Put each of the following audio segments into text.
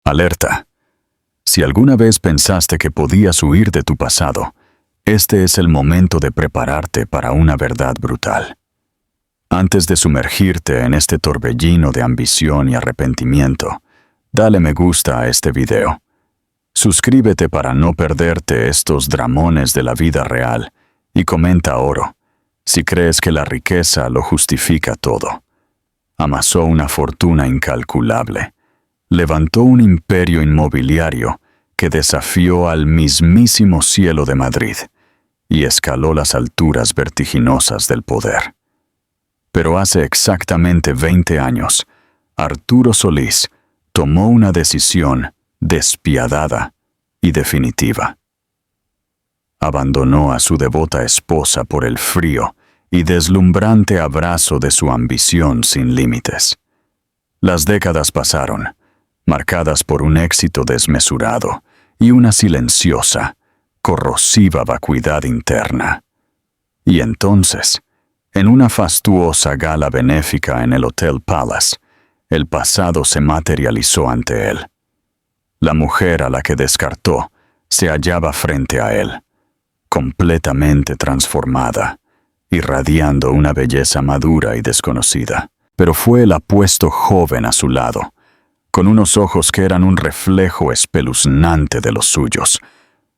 Alerta. Si alguna vez pensaste que podías huir de tu pasado, este es el momento de prepararte para una verdad brutal. Antes de sumergirte en este torbellino de ambición y arrepentimiento, dale me gusta a este video. Suscríbete para no perderte estos dramones de la vida real y comenta oro, si crees que la riqueza lo justifica todo. Amasó una fortuna incalculable. Levantó un imperio inmobiliario que desafió al mismísimo cielo de Madrid y escaló las alturas vertiginosas del poder. Pero hace exactamente 20 años, Arturo Solís tomó una decisión despiadada y definitiva. Abandonó a su devota esposa por el frío y deslumbrante abrazo de su ambición sin límites. Las décadas pasaron, marcadas por un éxito desmesurado y una silenciosa, corrosiva vacuidad interna. Y entonces, en una fastuosa gala benéfica en el Hotel Palace, el pasado se materializó ante él. La mujer a la que descartó se hallaba frente a él, completamente transformada, irradiando una belleza madura y desconocida. Pero fue el apuesto joven a su lado, con unos ojos que eran un reflejo espeluznante de los suyos,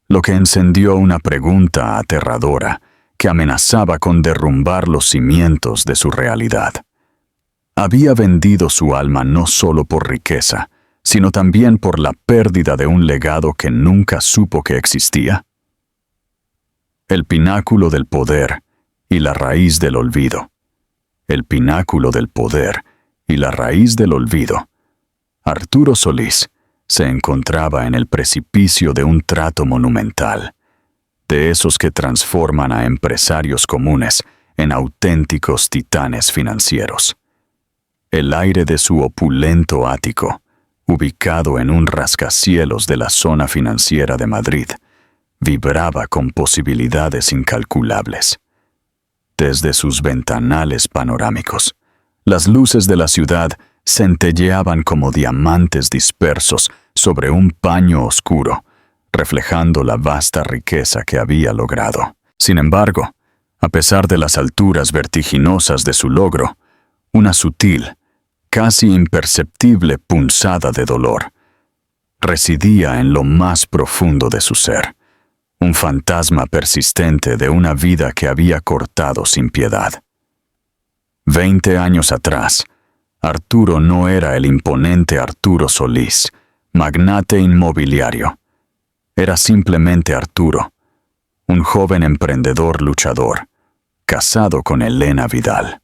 lo que encendió una pregunta aterradora que amenazaba con derrumbar los cimientos de su realidad. Había vendido su alma no solo por riqueza, sino también por la pérdida de un legado que nunca supo que existía. El pináculo del poder y la raíz del olvido. El pináculo del poder y la raíz del olvido. Arturo Solís se encontraba en el precipicio de un trato monumental, de esos que transforman a empresarios comunes en auténticos titanes financieros. El aire de su opulento ático, ubicado en un rascacielos de la zona financiera de Madrid, vibraba con posibilidades incalculables. Desde sus ventanales panorámicos, las luces de la ciudad centelleaban como diamantes dispersos sobre un paño oscuro, reflejando la vasta riqueza que había logrado. Sin embargo, a pesar de las alturas vertiginosas de su logro, una sutil, casi imperceptible punzada de dolor residía en lo más profundo de su ser, un fantasma persistente de una vida que había cortado sin piedad. 20 años atrás, Arturo no era el imponente Arturo Solís, magnate inmobiliario. Era simplemente Arturo, un joven emprendedor luchador, casado con Elena Vidal.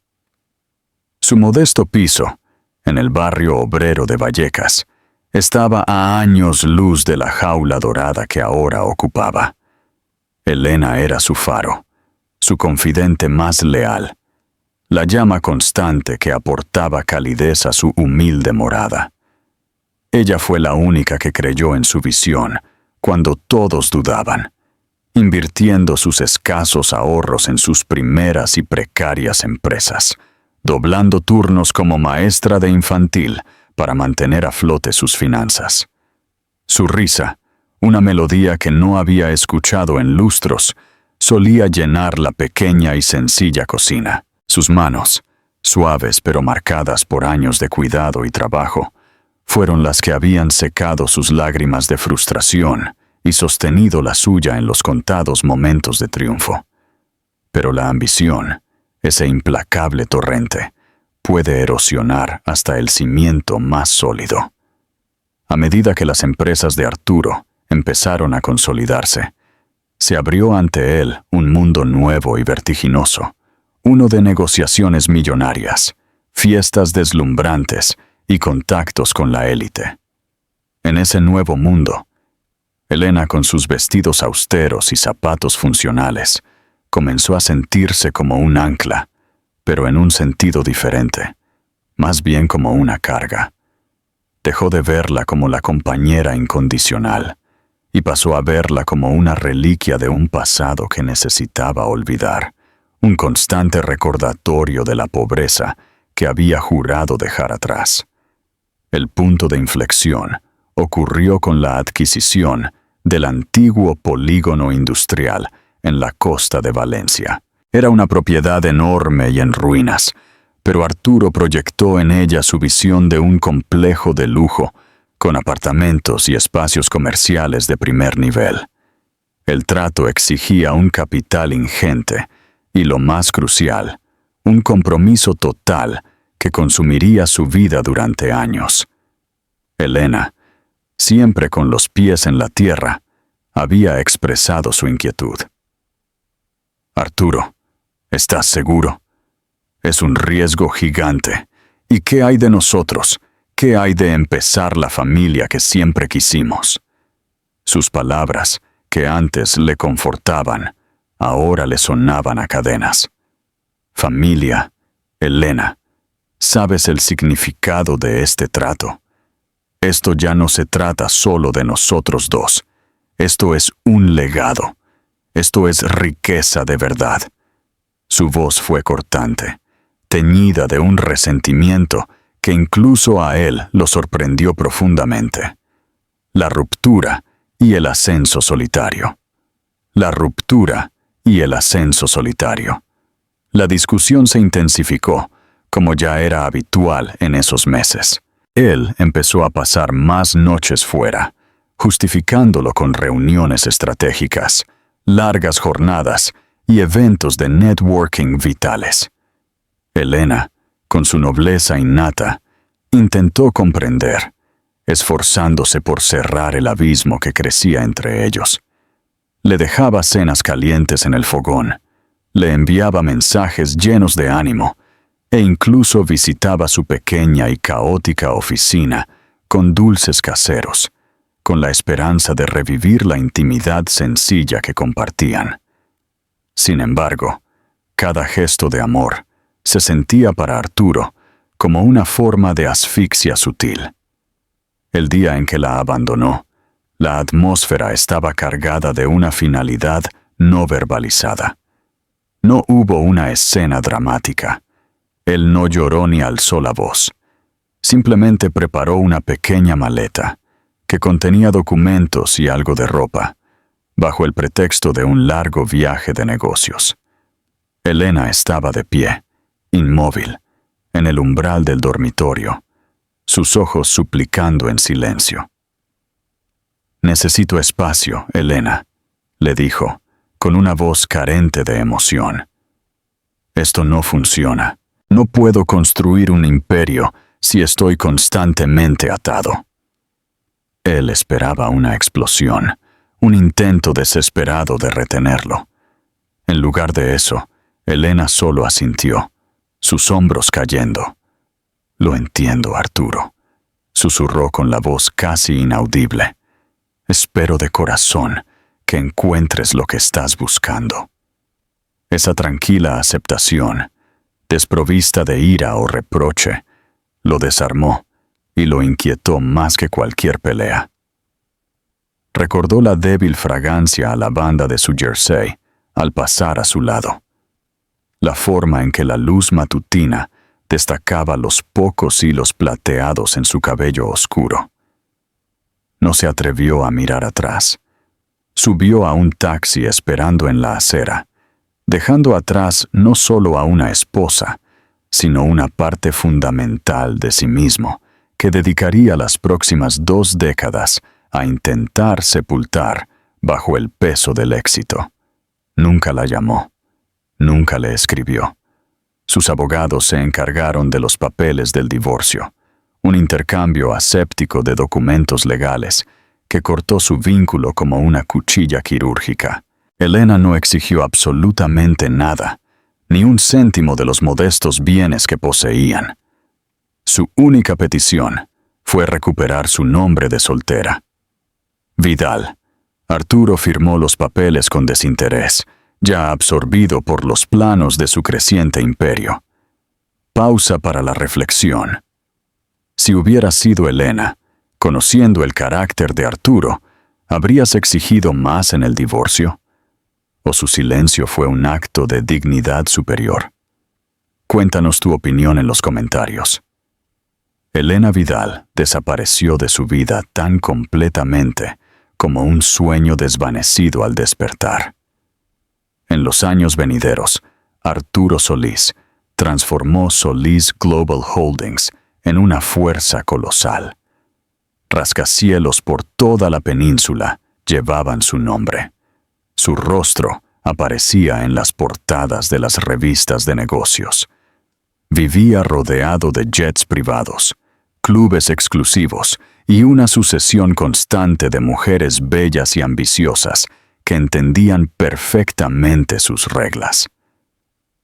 Su modesto piso, en el barrio obrero de Vallecas, estaba a años luz de la jaula dorada que ahora ocupaba. Elena era su faro, su confidente más leal, la llama constante que aportaba calidez a su humilde morada. Ella fue la única que creyó en su visión cuando todos dudaban, invirtiendo sus escasos ahorros en sus primeras y precarias empresas, doblando turnos como maestra de infantil para mantener a flote sus finanzas. Su risa, una melodía que no había escuchado en lustros, solía llenar la pequeña y sencilla cocina. Sus manos, suaves pero marcadas por años de cuidado y trabajo, fueron las que habían secado sus lágrimas de frustración y sostenido la suya en los contados momentos de triunfo. Pero la ambición, ese implacable torrente, puede erosionar hasta el cimiento más sólido. A medida que las empresas de Arturo empezaron a consolidarse, se abrió ante él un mundo nuevo y vertiginoso, uno de negociaciones millonarias, fiestas deslumbrantes y contactos con la élite. En ese nuevo mundo, Elena, con sus vestidos austeros y zapatos funcionales, comenzó a sentirse como un ancla, pero en un sentido diferente, más bien como una carga. Dejó de verla como la compañera incondicional y pasó a verla como una reliquia de un pasado que necesitaba olvidar, un constante recordatorio de la pobreza que había jurado dejar atrás. El punto de inflexión, ocurrió con la adquisición del antiguo polígono industrial en la costa de Valencia. Era una propiedad enorme y en ruinas, pero Arturo proyectó en ella su visión de un complejo de lujo, con apartamentos y espacios comerciales de primer nivel. El trato exigía un capital ingente y, lo más crucial, un compromiso total que consumiría su vida durante años. Elena, siempre con los pies en la tierra, había expresado su inquietud. Arturo, ¿estás seguro? Es un riesgo gigante. ¿Y qué hay de nosotros? ¿Qué hay de empezar la familia que siempre quisimos? Sus palabras, que antes le confortaban, ahora le sonaban a cadenas. Familia, Elena, ¿sabes el significado de este trato? Esto ya no se trata solo de nosotros dos. Esto es un legado. Esto es riqueza de verdad. Su voz fue cortante, teñida de un resentimiento que incluso a él lo sorprendió profundamente. La ruptura y el ascenso solitario. La ruptura y el ascenso solitario. La discusión se intensificó, como ya era habitual en esos meses. Él empezó a pasar más noches fuera, justificándolo con reuniones estratégicas, largas jornadas y eventos de networking vitales. Elena, con su nobleza innata, intentó comprender, esforzándose por cerrar el abismo que crecía entre ellos. Le dejaba cenas calientes en el fogón, le enviaba mensajes llenos de ánimo, e incluso visitaba su pequeña y caótica oficina con dulces caseros, con la esperanza de revivir la intimidad sencilla que compartían. Sin embargo, cada gesto de amor se sentía para Arturo como una forma de asfixia sutil. El día en que la abandonó, la atmósfera estaba cargada de una finalidad no verbalizada. No hubo una escena dramática. Él no lloró ni alzó la voz. Simplemente preparó una pequeña maleta que contenía documentos y algo de ropa, bajo el pretexto de un largo viaje de negocios. Elena estaba de pie, inmóvil, en el umbral del dormitorio, sus ojos suplicando en silencio. «Necesito espacio, Elena», le dijo, con una voz carente de emoción. «Esto no funciona. No puedo construir un imperio si estoy constantemente atado». Él esperaba una explosión, un intento desesperado de retenerlo. En lugar de eso, Elena solo asintió, sus hombros cayendo. «Lo entiendo, Arturo», susurró con la voz casi inaudible. «Espero de corazón que encuentres lo que estás buscando». Esa tranquila aceptación, desprovista de ira o reproche, lo desarmó y lo inquietó más que cualquier pelea. Recordó la débil fragancia a lavanda de su jersey al pasar a su lado. La forma en que la luz matutina destacaba los pocos hilos plateados en su cabello oscuro. No se atrevió a mirar atrás. Subió a un taxi esperando en la acera, dejando atrás no solo a una esposa, sino una parte fundamental de sí mismo, que dedicaría las próximas 2 décadas a intentar sepultar bajo el peso del éxito. Nunca la llamó, nunca le escribió. Sus abogados se encargaron de los papeles del divorcio, un intercambio aséptico de documentos legales que cortó su vínculo como una cuchilla quirúrgica. Elena no exigió absolutamente nada, ni un céntimo de los modestos bienes que poseían. Su única petición fue recuperar su nombre de soltera. Vidal. Arturo firmó los papeles con desinterés, ya absorbido por los planos de su creciente imperio. Pausa para la reflexión. Si hubiera sido Elena, conociendo el carácter de Arturo, ¿habrías exigido más en el divorcio? ¿O su silencio fue un acto de dignidad superior? Cuéntanos tu opinión en los comentarios. Elena Vidal desapareció de su vida tan completamente como un sueño desvanecido al despertar. En los años venideros, Arturo Solís transformó Solís Global Holdings en una fuerza colosal. Rascacielos por toda la península llevaban su nombre. Su rostro aparecía en las portadas de las revistas de negocios. Vivía rodeado de jets privados, clubes exclusivos y una sucesión constante de mujeres bellas y ambiciosas que entendían perfectamente sus reglas.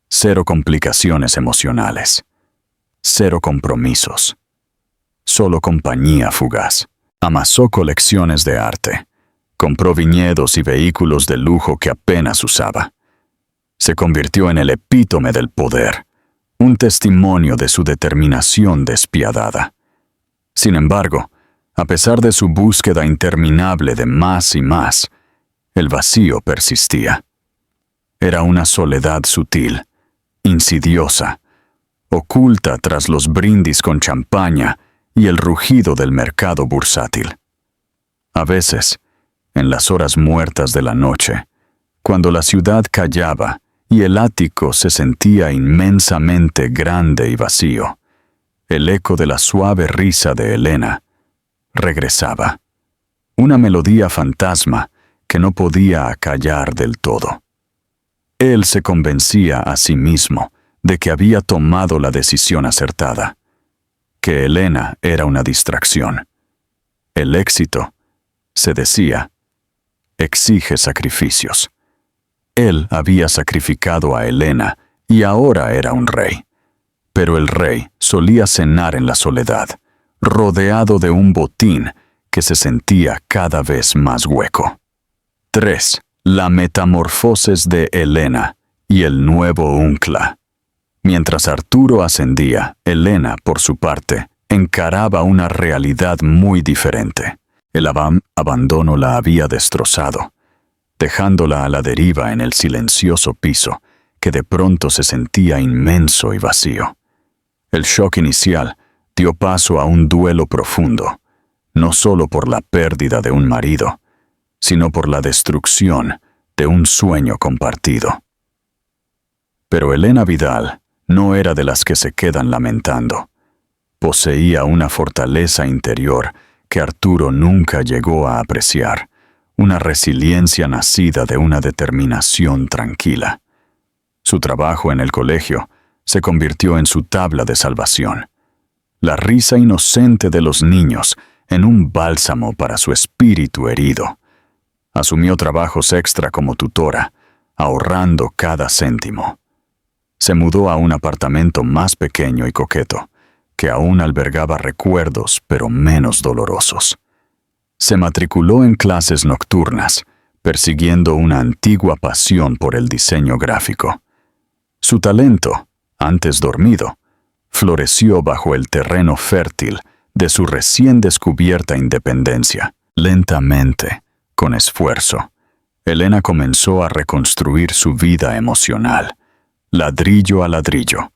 Cero complicaciones emocionales. Cero compromisos. Solo compañía fugaz. Amasó colecciones de arte. Compró viñedos y vehículos de lujo que apenas usaba. Se convirtió en el epítome del poder, un testimonio de su determinación despiadada. Sin embargo, a pesar de su búsqueda interminable de más y más, el vacío persistía. Era una soledad sutil, insidiosa, oculta tras los brindis con champaña y el rugido del mercado bursátil. A veces, en las horas muertas de la noche, cuando la ciudad callaba y el ático se sentía inmensamente grande y vacío, el eco de la suave risa de Elena regresaba, una melodía fantasma que no podía acallar del todo. Él se convencía a sí mismo de que había tomado la decisión acertada, que Elena era una distracción. El éxito, se decía, exige sacrificios. Él había sacrificado a Elena y ahora era un rey. Pero el rey solía cenar en la soledad, rodeado de un botín que se sentía cada vez más hueco. 3. La metamorfosis de Elena y el nuevo Uncla. Mientras Arturo ascendía, Elena, por su parte, encaraba una realidad muy diferente. El abandono la había destrozado, dejándola a la deriva en el silencioso piso, que de pronto se sentía inmenso y vacío. El shock inicial dio paso a un duelo profundo, no solo por la pérdida de un marido, sino por la destrucción de un sueño compartido. Pero Elena Vidal no era de las que se quedan lamentando. Poseía una fortaleza interior que Arturo nunca llegó a apreciar, una resiliencia nacida de una determinación tranquila. Su trabajo en el colegio se convirtió en su tabla de salvación. La risa inocente de los niños en un bálsamo para su espíritu herido. Asumió trabajos extra como tutora, ahorrando cada céntimo. Se mudó a un apartamento más pequeño y coqueto, que aún albergaba recuerdos pero menos dolorosos. Se matriculó en clases nocturnas, persiguiendo una antigua pasión por el diseño gráfico. Su talento, antes dormido, floreció bajo el terreno fértil de su recién descubierta independencia. Lentamente, con esfuerzo, Elena comenzó a reconstruir su vida emocional, ladrillo a ladrillo.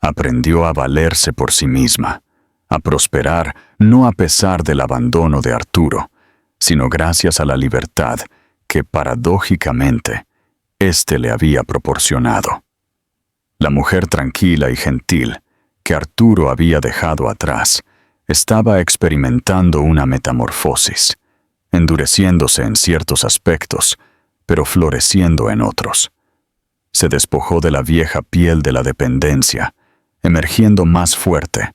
Aprendió a valerse por sí misma, a prosperar no a pesar del abandono de Arturo, sino gracias a la libertad que, paradójicamente, éste le había proporcionado. La mujer tranquila y gentil que Arturo había dejado atrás estaba experimentando una metamorfosis, endureciéndose en ciertos aspectos, pero floreciendo en otros. Se despojó de la vieja piel de la dependencia, emergiendo más fuerte,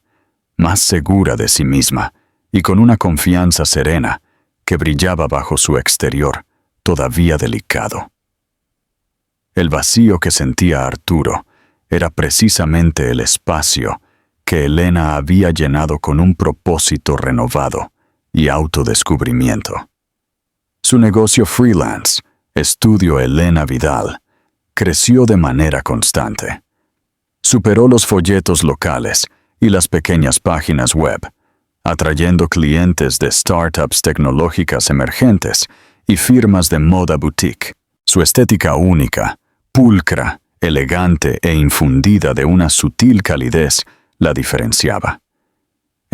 más segura de sí misma y con una confianza serena que brillaba bajo su exterior, todavía delicado. El vacío que sentía Arturo era precisamente el espacio que Elena había llenado con un propósito renovado y autodescubrimiento. Su negocio freelance, Estudio Elena Vidal, creció de manera constante. Superó los folletos locales y las pequeñas páginas web, atrayendo clientes de startups tecnológicas emergentes y firmas de moda boutique. Su estética única, pulcra, elegante e infundida de una sutil calidez la diferenciaba.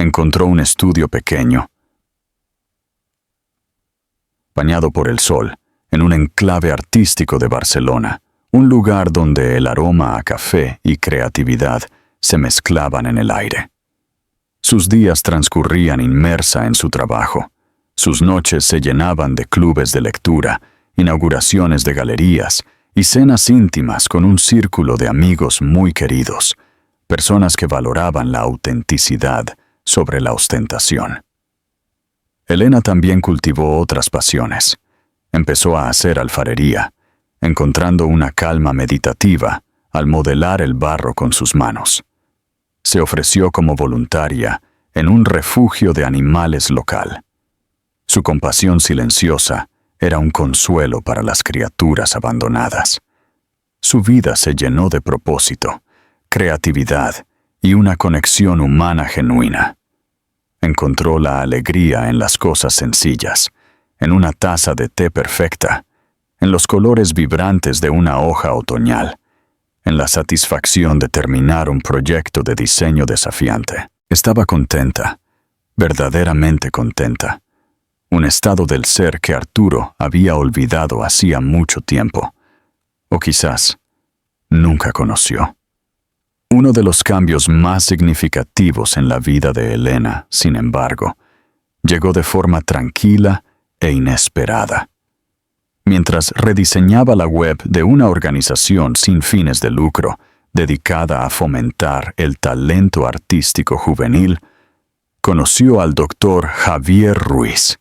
encontró un estudio pequeño, bañado por el sol, en un enclave artístico de Barcelona, un lugar donde el aroma a café y creatividad se mezclaban en el aire. Sus días transcurrían inmersa en su trabajo. Sus noches se llenaban de clubes de lectura, inauguraciones de galerías y cenas íntimas con un círculo de amigos muy queridos, personas que valoraban la autenticidad sobre la ostentación. Elena también cultivó otras pasiones. Empezó a hacer alfarería, encontrando una calma meditativa al modelar el barro con sus manos. Se ofreció como voluntaria en un refugio de animales local. Su compasión silenciosa era un consuelo para las criaturas abandonadas. Su vida se llenó de propósito, creatividad y una conexión humana genuina. Encontró la alegría en las cosas sencillas, en una taza de té perfecta, en los colores vibrantes de una hoja otoñal, en la satisfacción de terminar un proyecto de diseño desafiante. Estaba contenta, verdaderamente contenta. Un estado del ser que Arturo había olvidado hacía mucho tiempo, o quizás nunca conoció. Uno de los cambios más significativos en la vida de Elena, sin embargo, llegó de forma tranquila e inesperada. Mientras rediseñaba la web de una organización sin fines de lucro, dedicada a fomentar el talento artístico juvenil, conoció al doctor Javier Ruiz.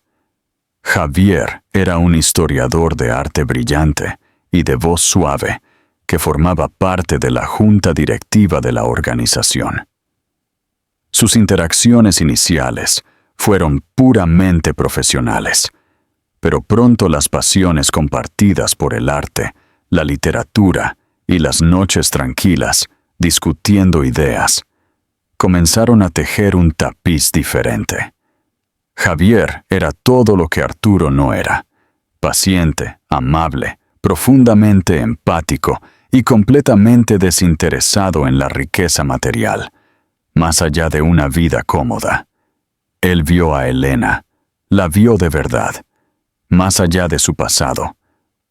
Javier era un historiador de arte brillante y de voz suave, que formaba parte de la junta directiva de la organización. Sus interacciones iniciales fueron puramente profesionales, pero pronto las pasiones compartidas por el arte, la literatura y las noches tranquilas, discutiendo ideas, comenzaron a tejer un tapiz diferente. Javier era todo lo que Arturo no era: paciente, amable, profundamente empático y completamente desinteresado en la riqueza material, más allá de una vida cómoda. Él vio a Elena, la vio de verdad, más allá de su pasado,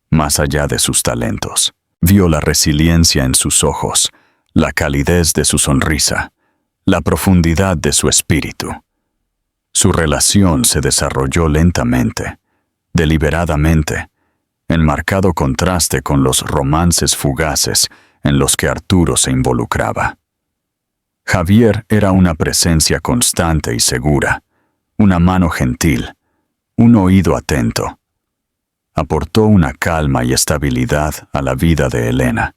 más allá de sus talentos. Vio la resiliencia en sus ojos, la calidez de su sonrisa, la profundidad de su espíritu. Su relación se desarrolló lentamente, deliberadamente, en marcado contraste con los romances fugaces en los que Arturo se involucraba. Javier era una presencia constante y segura, una mano gentil, un oído atento. Aportó una calma y estabilidad a la vida de Elena,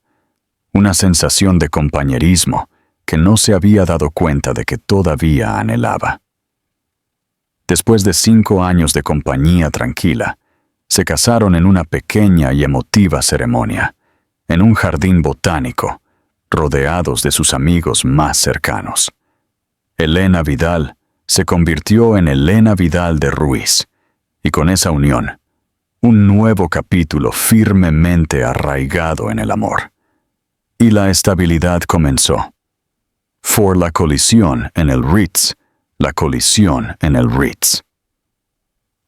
una sensación de compañerismo que no se había dado cuenta de que todavía anhelaba. Después de 5 años de compañía tranquila, se casaron en una pequeña y emotiva ceremonia, en un jardín botánico, rodeados de sus amigos más cercanos. Elena Vidal se convirtió en Elena Vidal de Ruiz, y con esa unión, un nuevo capítulo firmemente arraigado en el amor. Y la estabilidad comenzó. Fue la colisión en el Ritz, la colisión en el Ritz.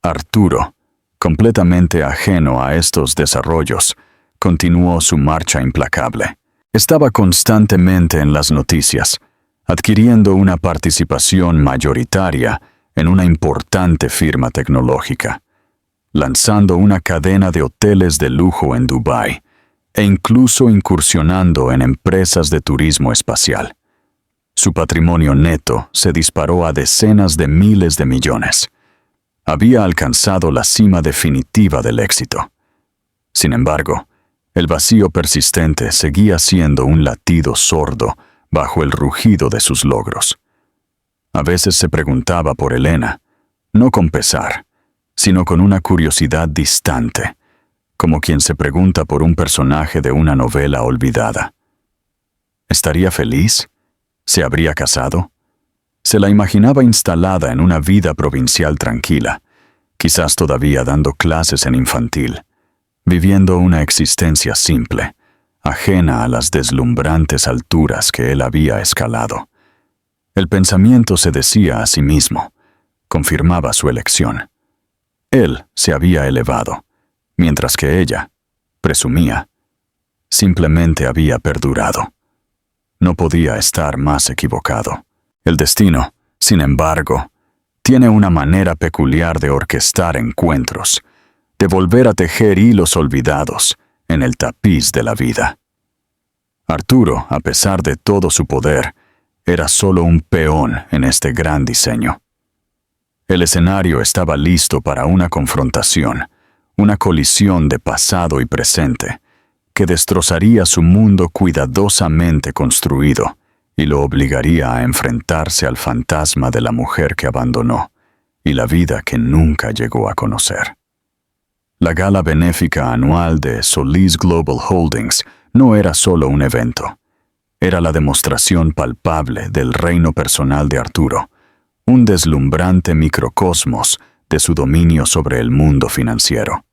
Arturo, completamente ajeno a estos desarrollos, continuó su marcha implacable. Estaba constantemente en las noticias, adquiriendo una participación mayoritaria en una importante firma tecnológica, lanzando una cadena de hoteles de lujo en Dubái e incluso incursionando en empresas de turismo espacial. Su patrimonio neto se disparó a decenas de miles de millones. Había alcanzado la cima definitiva del éxito. Sin embargo, el vacío persistente seguía siendo un latido sordo bajo el rugido de sus logros. A veces se preguntaba por Elena, no con pesar, sino con una curiosidad distante, como quien se pregunta por un personaje de una novela olvidada. ¿Estaría feliz? ¿Se habría casado? Se la imaginaba instalada en una vida provincial tranquila, quizás todavía dando clases en infantil, viviendo una existencia simple, ajena a las deslumbrantes alturas que él había escalado. El pensamiento se decía a sí mismo, confirmaba su elección. Él se había elevado, mientras que ella, presumía, simplemente había perdurado. No podía estar más equivocado. El destino, sin embargo, tiene una manera peculiar de orquestar encuentros, de volver a tejer hilos olvidados en el tapiz de la vida. Arturo, a pesar de todo su poder, era solo un peón en este gran diseño. El escenario estaba listo para una confrontación, una colisión de pasado y presente, que destrozaría su mundo cuidadosamente construido y lo obligaría a enfrentarse al fantasma de la mujer que abandonó y la vida que nunca llegó a conocer. La gala benéfica anual de Solís Global Holdings no era solo un evento. Era la demostración palpable del reino personal de Arturo, un deslumbrante microcosmos de su dominio sobre el mundo financiero.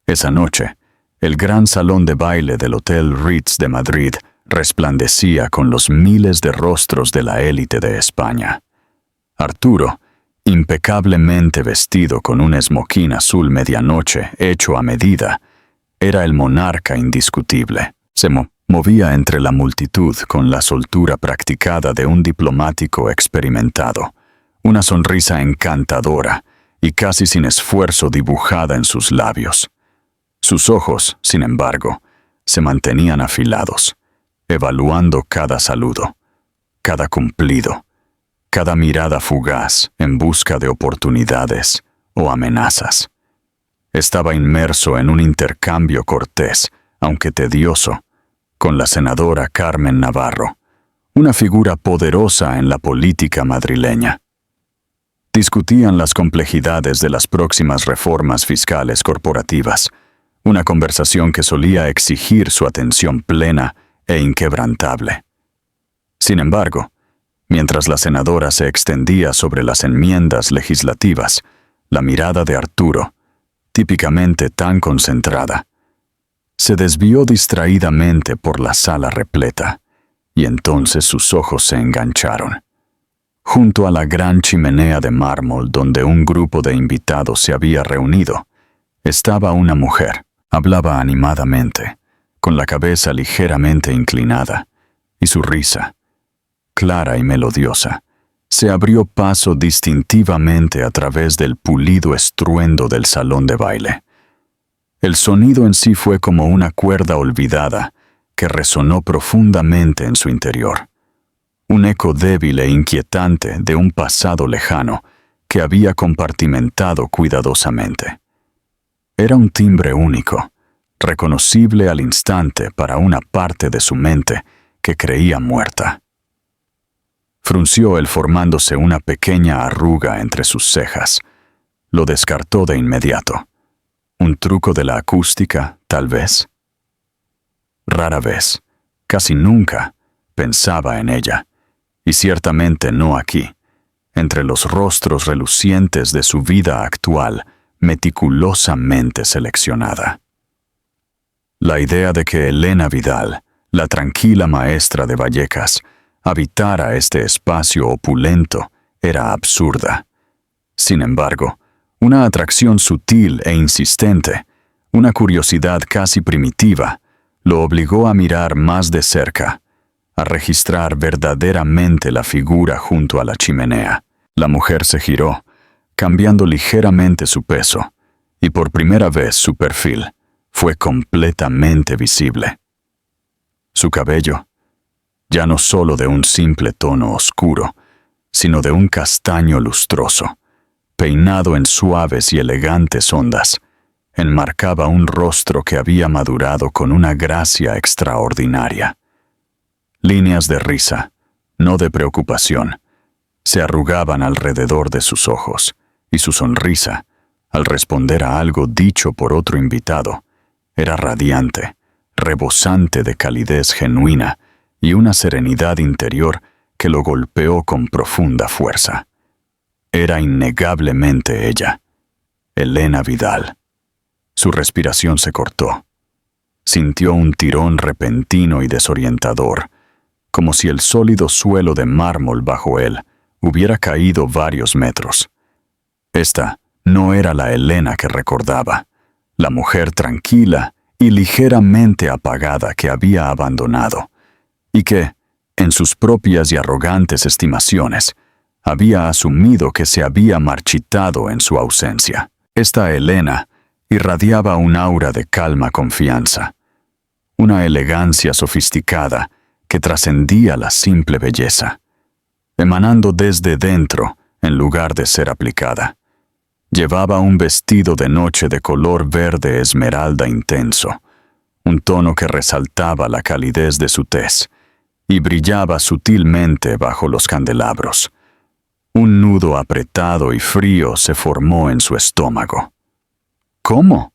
Esa noche, el gran salón de baile del Hotel Ritz de Madrid resplandecía con los miles de rostros de la élite de España. Arturo, impecablemente vestido con un esmoquín azul medianoche hecho a medida, era el monarca indiscutible. Se movía entre la multitud con la soltura practicada de un diplomático experimentado, una sonrisa encantadora y casi sin esfuerzo dibujada en sus labios. Sus ojos, sin embargo, se mantenían afilados, evaluando cada saludo, cada cumplido, cada mirada fugaz en busca de oportunidades o amenazas. Estaba inmerso en un intercambio cortés, aunque tedioso, con la senadora Carmen Navarro, una figura poderosa en la política madrileña. Discutían las complejidades de las próximas reformas fiscales corporativas, una conversación que solía exigir su atención plena e inquebrantable. Sin embargo, mientras la senadora se extendía sobre las enmiendas legislativas, la mirada de Arturo, típicamente tan concentrada, se desvió distraídamente por la sala repleta, y entonces sus ojos se engancharon. Junto a la gran chimenea de mármol donde un grupo de invitados se había reunido, estaba una mujer. Hablaba animadamente, con la cabeza ligeramente inclinada, y su risa, clara y melodiosa, se abrió paso distintivamente a través del pulido estruendo del salón de baile. El sonido en sí fue como una cuerda olvidada que resonó profundamente en su interior, un eco débil e inquietante de un pasado lejano que había compartimentado cuidadosamente. Era un timbre único, reconocible al instante para una parte de su mente que creía muerta. Frunció él formándose una pequeña arruga entre sus cejas. Lo descartó de inmediato. ¿Un truco de la acústica, tal vez? Rara vez, casi nunca, pensaba en ella, y ciertamente no aquí, entre los rostros relucientes de su vida actual, meticulosamente seleccionada. La idea de que Elena Vidal, la tranquila maestra de Vallecas, habitara este espacio opulento era absurda. Sin embargo, una atracción sutil e insistente, una curiosidad casi primitiva, lo obligó a mirar más de cerca, a registrar verdaderamente la figura junto a la chimenea. La mujer se giró, cambiando ligeramente su peso, y por primera vez su perfil fue completamente visible. Su cabello, ya no solo de un simple tono oscuro, sino de un castaño lustroso, peinado en suaves y elegantes ondas, enmarcaba un rostro que había madurado con una gracia extraordinaria. Líneas de risa, no de preocupación, se arrugaban alrededor de sus ojos, y su sonrisa, al responder a algo dicho por otro invitado, era radiante, rebosante de calidez genuina y una serenidad interior que lo golpeó con profunda fuerza. Era innegablemente ella, Elena Vidal. Su respiración se cortó. Sintió un tirón repentino y desorientador, como si el sólido suelo de mármol bajo él hubiera caído varios metros. Esta no era la Elena que recordaba, la mujer tranquila y ligeramente apagada que había abandonado, y que, en sus propias y arrogantes estimaciones, había asumido que se había marchitado en su ausencia. Esta Elena irradiaba un aura de calma confianza, una elegancia sofisticada que trascendía la simple belleza, emanando desde dentro en lugar de ser aplicada. Llevaba un vestido de noche de color verde esmeralda intenso, un tono que resaltaba la calidez de su tez y brillaba sutilmente bajo los candelabros. Un nudo apretado y frío se formó en su estómago. ¿Cómo?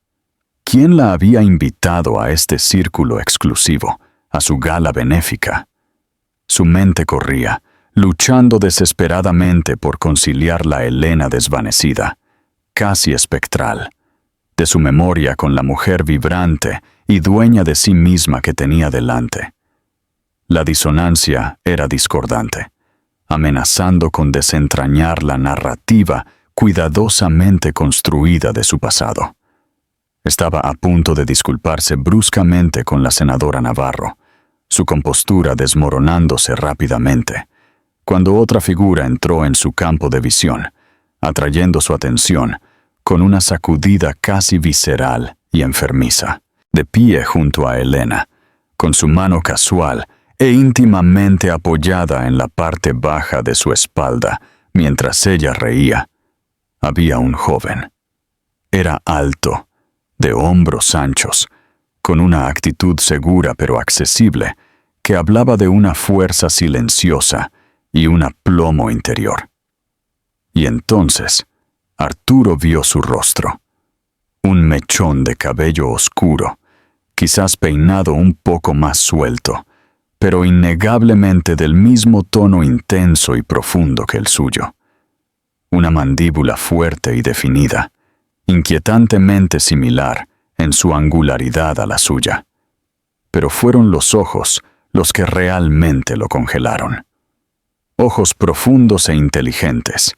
¿Quién la había invitado a este círculo exclusivo, a su gala benéfica? Su mente corría, luchando desesperadamente por conciliar la Elena desvanecida, casi espectral, de su memoria con la mujer vibrante y dueña de sí misma que tenía delante. La disonancia era discordante, amenazando con desentrañar la narrativa cuidadosamente construida de su pasado. Estaba a punto de disculparse bruscamente con la senadora Navarro, su compostura desmoronándose rápidamente, cuando otra figura entró en su campo de visión, atrayendo su atención con una sacudida casi visceral y enfermiza. De pie junto a Elena, con su mano casual e íntimamente apoyada en la parte baja de su espalda mientras ella reía, había un joven. Era alto, de hombros anchos, con una actitud segura pero accesible, que hablaba de una fuerza silenciosa y un aplomo interior. Y entonces, Arturo vio su rostro. Un mechón de cabello oscuro, quizás peinado un poco más suelto, pero innegablemente del mismo tono intenso y profundo que el suyo. Una mandíbula fuerte y definida, inquietantemente similar en su angularidad a la suya. Pero fueron los ojos los que realmente lo congelaron. Ojos profundos e inteligentes,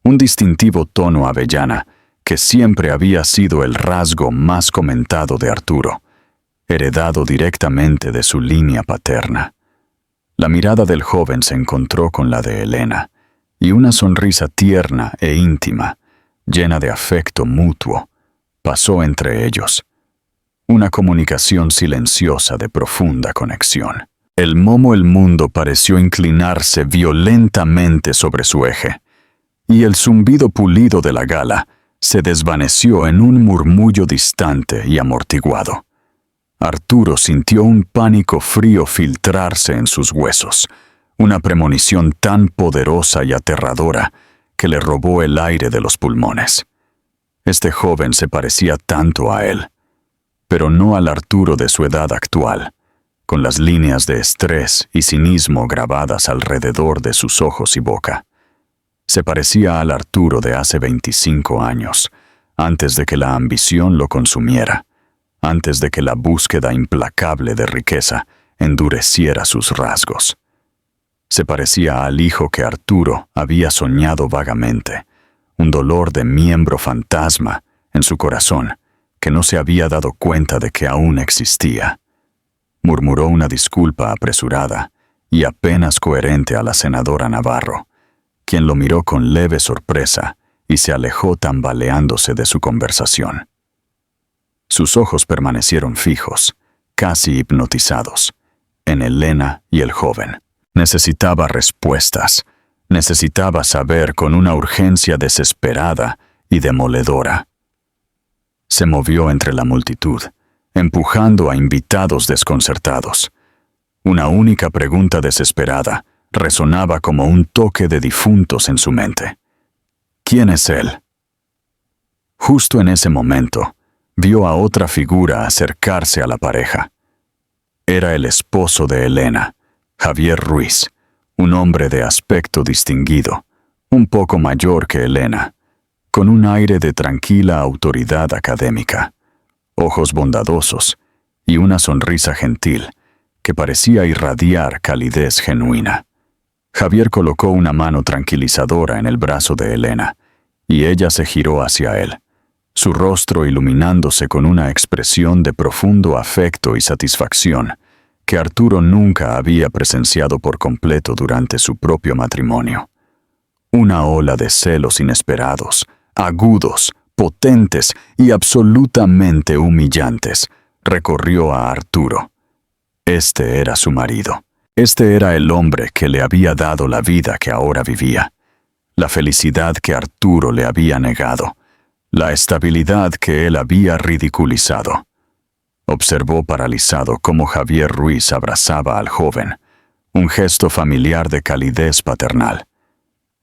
un distintivo tono avellana que siempre había sido el rasgo más comentado de Arturo, heredado directamente de su línea paterna. La mirada del joven se encontró con la de Elena, y una sonrisa tierna e íntima, llena de afecto mutuo, pasó entre ellos. Una comunicación silenciosa de profunda conexión. El mundo pareció inclinarse violentamente sobre su eje, y el zumbido pulido de la gala se desvaneció en un murmullo distante y amortiguado. Arturo sintió un pánico frío filtrarse en sus huesos, una premonición tan poderosa y aterradora que le robó el aire de los pulmones. Este joven se parecía tanto a él, pero no al Arturo de su edad actual, con las líneas de estrés y cinismo grabadas alrededor de sus ojos y boca. Se parecía al Arturo de hace 25 años, antes de que la ambición lo consumiera, antes de que la búsqueda implacable de riqueza endureciera sus rasgos. Se parecía al hijo que Arturo había soñado vagamente, un dolor de miembro fantasma en su corazón que no se había dado cuenta de que aún existía. Murmuró una disculpa apresurada y apenas coherente a la senadora Navarro, quien lo miró con leve sorpresa y se alejó tambaleándose de su conversación. Sus ojos permanecieron fijos, casi hipnotizados, en Elena y el joven. Necesitaba respuestas, necesitaba saber con una urgencia desesperada y demoledora. Se movió entre la multitud, empujando a invitados desconcertados. Una única pregunta desesperada resonaba como un toque de difuntos en su mente. ¿Quién es él? Justo en ese momento, vio a otra figura acercarse a la pareja. Era el esposo de Elena, Javier Ruiz, un hombre de aspecto distinguido, un poco mayor que Elena, con un aire de tranquila autoridad académica, ojos bondadosos y una sonrisa gentil que parecía irradiar calidez genuina. Javier colocó una mano tranquilizadora en el brazo de Elena, y ella se giró hacia él, su rostro iluminándose con una expresión de profundo afecto y satisfacción que Arturo nunca había presenciado por completo durante su propio matrimonio. Una ola de celos inesperados, agudos, potentes y absolutamente humillantes recorrió a Arturo. Este era su marido. Este era el hombre que le había dado la vida que ahora vivía, la felicidad que Arturo le había negado, la estabilidad que él había ridiculizado. Observó paralizado cómo Javier Ruiz abrazaba al joven, un gesto familiar de calidez paternal.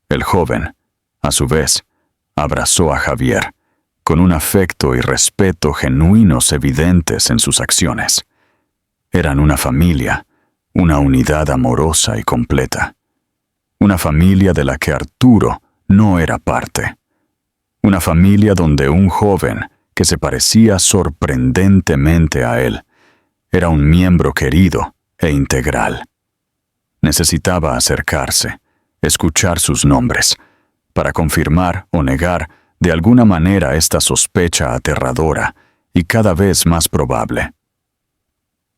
El joven, a su vez, abrazó a Javier, con un afecto y respeto genuinos evidentes en sus acciones. Eran una familia, una unidad amorosa y completa. Una familia de la que Arturo no era parte. Una familia donde un joven que se parecía sorprendentemente a él era un miembro querido e integral. Necesitaba acercarse, escuchar sus nombres, para confirmar o negar de alguna manera esta sospecha aterradora y cada vez más probable.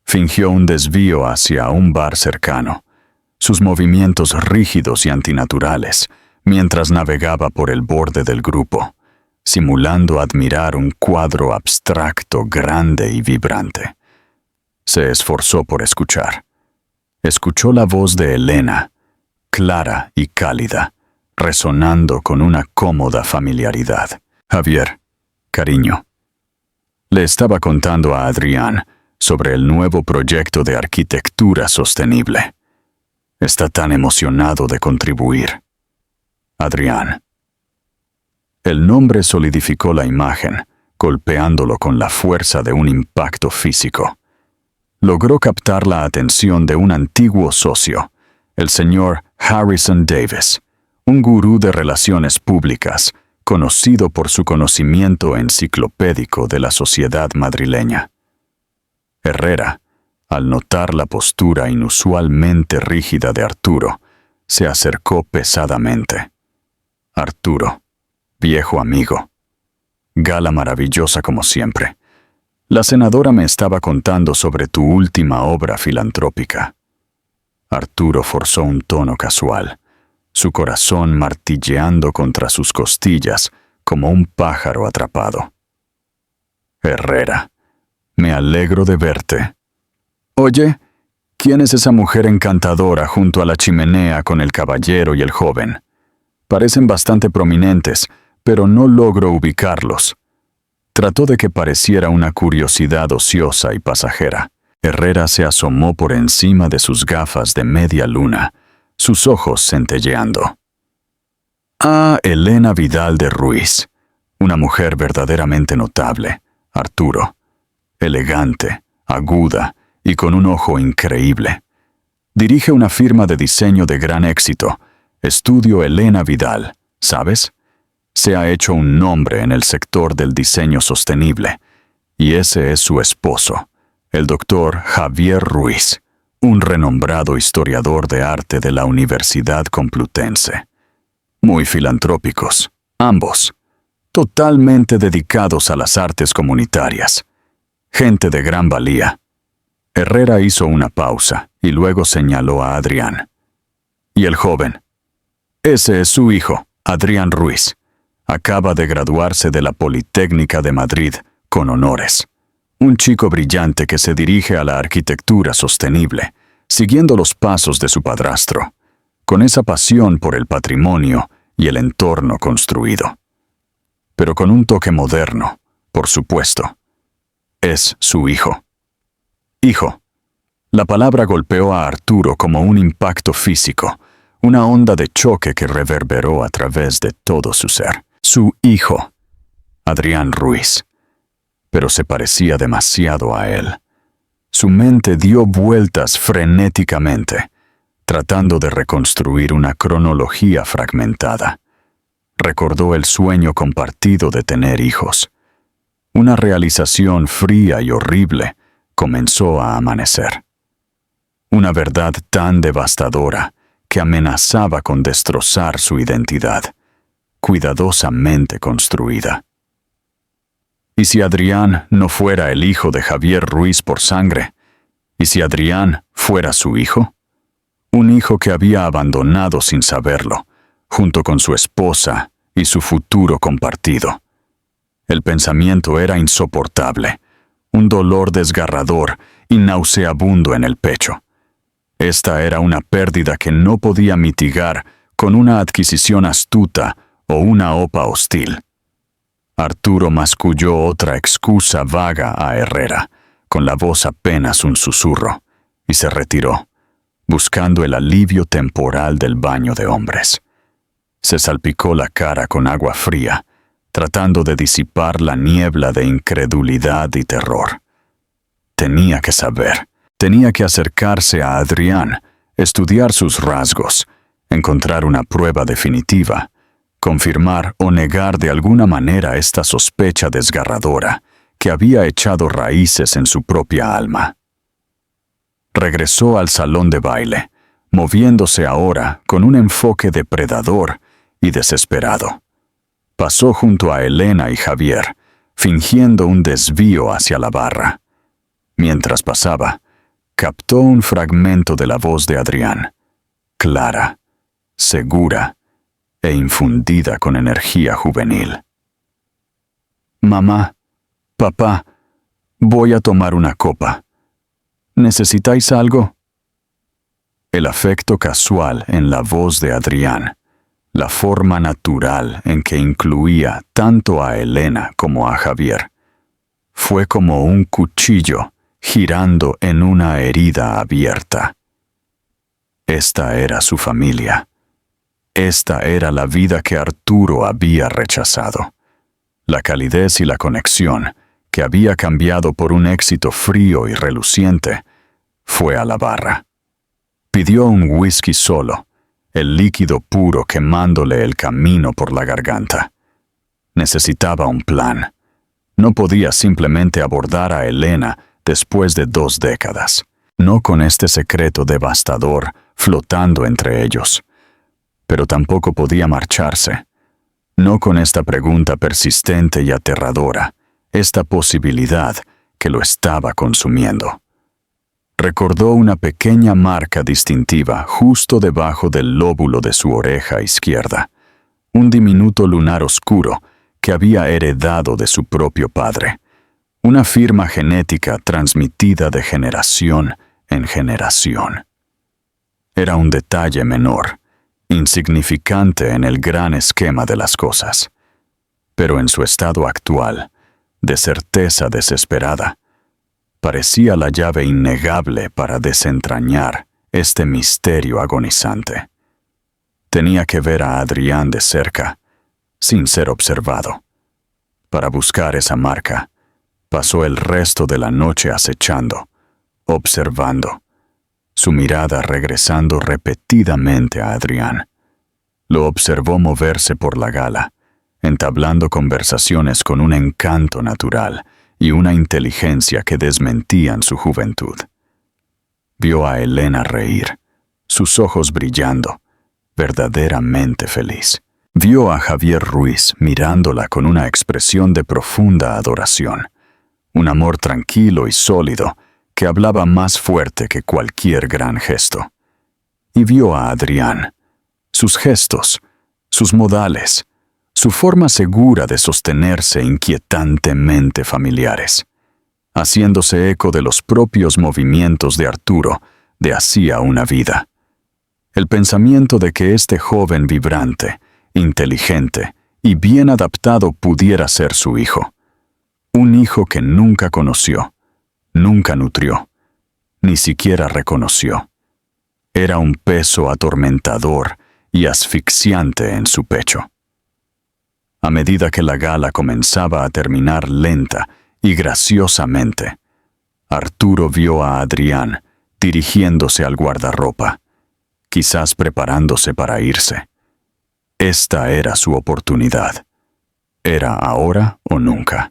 Fingió un desvío hacia un bar cercano, sus movimientos rígidos y antinaturales, mientras navegaba por el borde del grupo, simulando admirar un cuadro abstracto grande y vibrante. Se esforzó por escuchar. Escuchó la voz de Elena, clara y cálida, resonando con una cómoda familiaridad. Javier, cariño. Le estaba contando a Adrián sobre el nuevo proyecto de arquitectura sostenible. Está tan emocionado de contribuir. Adrián. El nombre solidificó la imagen, golpeándolo con la fuerza de un impacto físico. Logró captar la atención de un antiguo socio, el señor Harrison Davis, un gurú de relaciones públicas, conocido por su conocimiento enciclopédico de la sociedad madrileña. Herrera, al notar la postura inusualmente rígida de Arturo, se acercó pesadamente. Arturo, viejo amigo. Gala maravillosa como siempre. La senadora me estaba contando sobre tu última obra filantrópica. Arturo forzó un tono casual, su corazón martilleando contra sus costillas como un pájaro atrapado. Herrera, me alegro de verte. Oye, ¿quién es esa mujer encantadora junto a la chimenea con el caballero y el joven? Parecen bastante prominentes, pero no logro ubicarlos. Trató de que pareciera una curiosidad ociosa y pasajera. Herrera se asomó por encima de sus gafas de media luna, sus ojos centelleando. Ah, Elena Vidal de Ruiz, una mujer verdaderamente notable, Arturo. Elegante, aguda y con un ojo increíble. Dirige una firma de diseño de gran éxito, Estudio Elena Vidal, ¿sabes? Se ha hecho un nombre en el sector del diseño sostenible, y ese es su esposo, el doctor Javier Ruiz, un renombrado historiador de arte de la Universidad Complutense. Muy filantrópicos, ambos, totalmente dedicados a las artes comunitarias. Gente de gran valía. Herrera hizo una pausa y luego señaló a Adrián. ¿Y el joven? Ese es su hijo, Adrián Ruiz. Acaba de graduarse de la Politécnica de Madrid con honores. Un chico brillante que se dirige a la arquitectura sostenible, siguiendo los pasos de su padrastro, con esa pasión por el patrimonio y el entorno construido. Pero con un toque moderno, por supuesto. Es su hijo. Hijo. La palabra golpeó a Arturo como un impacto físico, una onda de choque que reverberó a través de todo su ser. Su hijo, Adrián Ruiz. Pero se parecía demasiado a él. Su mente dio vueltas frenéticamente, tratando de reconstruir una cronología fragmentada. Recordó el sueño compartido de tener hijos. Una realización fría y horrible comenzó a amanecer. Una verdad tan devastadora que amenazaba con destrozar su identidad, cuidadosamente construida. ¿Y si Adrián no fuera el hijo de Javier Ruiz por sangre? ¿Y si Adrián fuera su hijo? Un hijo que había abandonado sin saberlo, junto con su esposa y su futuro compartido. El pensamiento era insoportable, un dolor desgarrador y nauseabundo en el pecho. Esta era una pérdida que no podía mitigar con una adquisición astuta o una OPA hostil. Arturo masculló otra excusa vaga a Herrera, con la voz apenas un susurro, y se retiró, buscando el alivio temporal del baño de hombres. Se salpicó la cara con agua fría, tratando de disipar la niebla de incredulidad y terror. Tenía que saber, tenía que acercarse a Adrián, estudiar sus rasgos, encontrar una prueba definitiva, confirmar o negar de alguna manera esta sospecha desgarradora que había echado raíces en su propia alma. Regresó al salón de baile, moviéndose ahora con un enfoque depredador y desesperado. Pasó junto a Elena y Javier, fingiendo un desvío hacia la barra. Mientras pasaba, captó un fragmento de la voz de Adrián, clara, segura e infundida con energía juvenil. Mamá, papá, voy a tomar una copa. ¿Necesitáis algo? El afecto casual en la voz de Adrián, la forma natural en que incluía tanto a Elena como a Javier, fue como un cuchillo girando en una herida abierta. Esta era su familia. Esta era la vida que Arturo había rechazado. La calidez y la conexión, que había cambiado por un éxito frío y reluciente, fue a la barra. Pidió un whisky solo, el líquido puro quemándole el camino por la garganta. Necesitaba un plan. No podía simplemente abordar a Elena después de 2 décadas, no con este secreto devastador flotando entre ellos. Pero tampoco podía marcharse, no con esta pregunta persistente y aterradora, esta posibilidad que lo estaba consumiendo. Recordó una pequeña marca distintiva justo debajo del lóbulo de su oreja izquierda, un diminuto lunar oscuro que había heredado de su propio padre, una firma genética transmitida de generación en generación. Era un detalle menor, insignificante en el gran esquema de las cosas, pero en su estado actual, de certeza desesperada, parecía la llave innegable para desentrañar este misterio agonizante. Tenía que ver a Adrián de cerca, sin ser observado. Para buscar esa marca, pasó el resto de la noche acechando, observando, su mirada regresando repetidamente a Adrián. Lo observó moverse por la gala, entablando conversaciones con un encanto natural y una inteligencia que desmentían su juventud. Vio a Elena reír, sus ojos brillando, verdaderamente feliz. Vio a Javier Ruiz mirándola con una expresión de profunda adoración, un amor tranquilo y sólido que hablaba más fuerte que cualquier gran gesto. Y vio a Adrián, sus gestos, sus modales, su forma segura de sostenerse inquietantemente familiares, haciéndose eco de los propios movimientos de Arturo de hacía una vida. El pensamiento de que este joven vibrante, inteligente y bien adaptado pudiera ser su hijo, un hijo que nunca conoció, nunca nutrió, ni siquiera reconoció. Era un peso atormentador y asfixiante en su pecho. A medida que la gala comenzaba a terminar lenta y graciosamente, Arturo vio a Adrián dirigiéndose al guardarropa, quizás preparándose para irse. Esta era su oportunidad. Era ahora o nunca.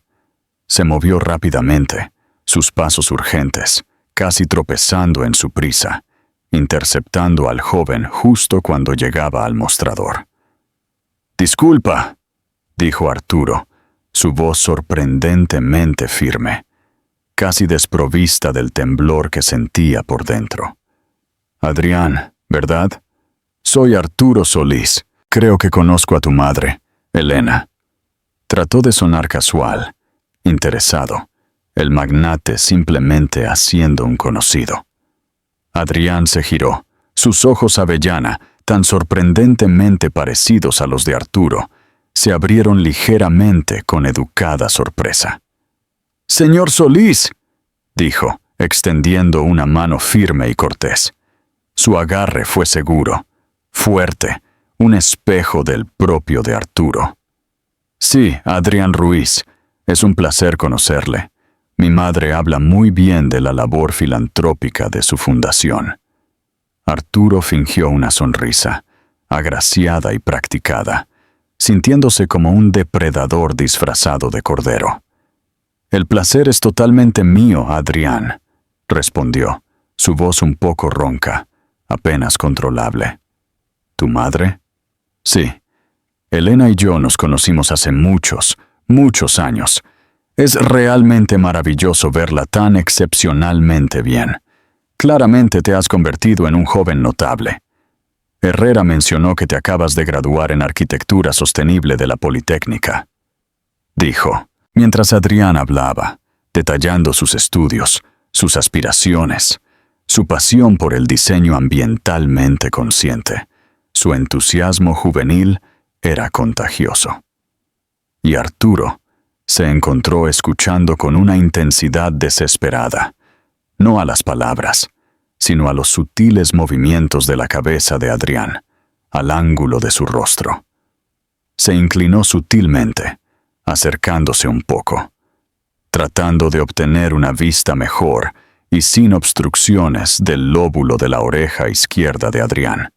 Se movió rápidamente, sus pasos urgentes, casi tropezando en su prisa, interceptando al joven justo cuando llegaba al mostrador. «Disculpa», dijo Arturo, su voz sorprendentemente firme, casi desprovista del temblor que sentía por dentro. «Adrián, ¿verdad? Soy Arturo Solís. Creo que conozco a tu madre, Elena». Trató de sonar casual, interesado, el magnate simplemente haciendo un conocido. Adrián se giró, sus ojos avellana, tan sorprendentemente parecidos a los de Arturo, se abrieron ligeramente con educada sorpresa. «Señor Solís», dijo, extendiendo una mano firme y cortés. Su agarre fue seguro, fuerte, un espejo del propio de Arturo. «Sí, Adrián Ruiz, es un placer conocerle. Mi madre habla muy bien de la labor filantrópica de su fundación». Arturo fingió una sonrisa, agraciada y practicada, sintiéndose como un depredador disfrazado de cordero. «El placer es totalmente mío, Adrián», respondió, su voz un poco ronca, apenas controlable. «¿Tu madre?» «Sí. Elena y yo nos conocimos hace muchos años. Es realmente maravilloso verla tan excepcionalmente bien. Claramente te has convertido en un joven notable. Herrera mencionó que te acabas de graduar en Arquitectura Sostenible de la Politécnica», dijo, mientras Adrián hablaba, detallando sus estudios, sus aspiraciones, su pasión por el diseño ambientalmente consciente. Su entusiasmo juvenil era contagioso. Y Arturo se encontró escuchando con una intensidad desesperada, no a las palabras, sino a los sutiles movimientos de la cabeza de Adrián, al ángulo de su rostro. Se inclinó sutilmente, acercándose un poco, tratando de obtener una vista mejor y sin obstrucciones del lóbulo de la oreja izquierda de Adrián.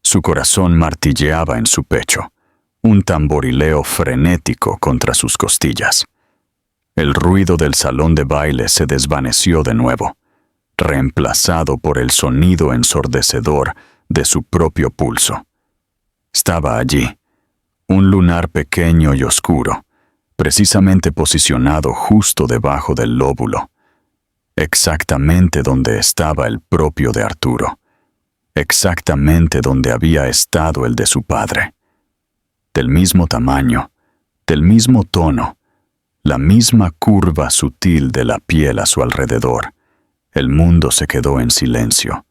Su corazón martilleaba en su pecho, un tamborileo frenético contra sus costillas. El ruido del salón de baile se desvaneció de nuevo, reemplazado por el sonido ensordecedor de su propio pulso. Estaba allí, un lunar pequeño y oscuro, precisamente posicionado justo debajo del lóbulo, exactamente donde estaba el propio de Arturo, exactamente donde había estado el de su padre. Del mismo tamaño, del mismo tono, la misma curva sutil de la piel a su alrededor. El mundo se quedó en silencio,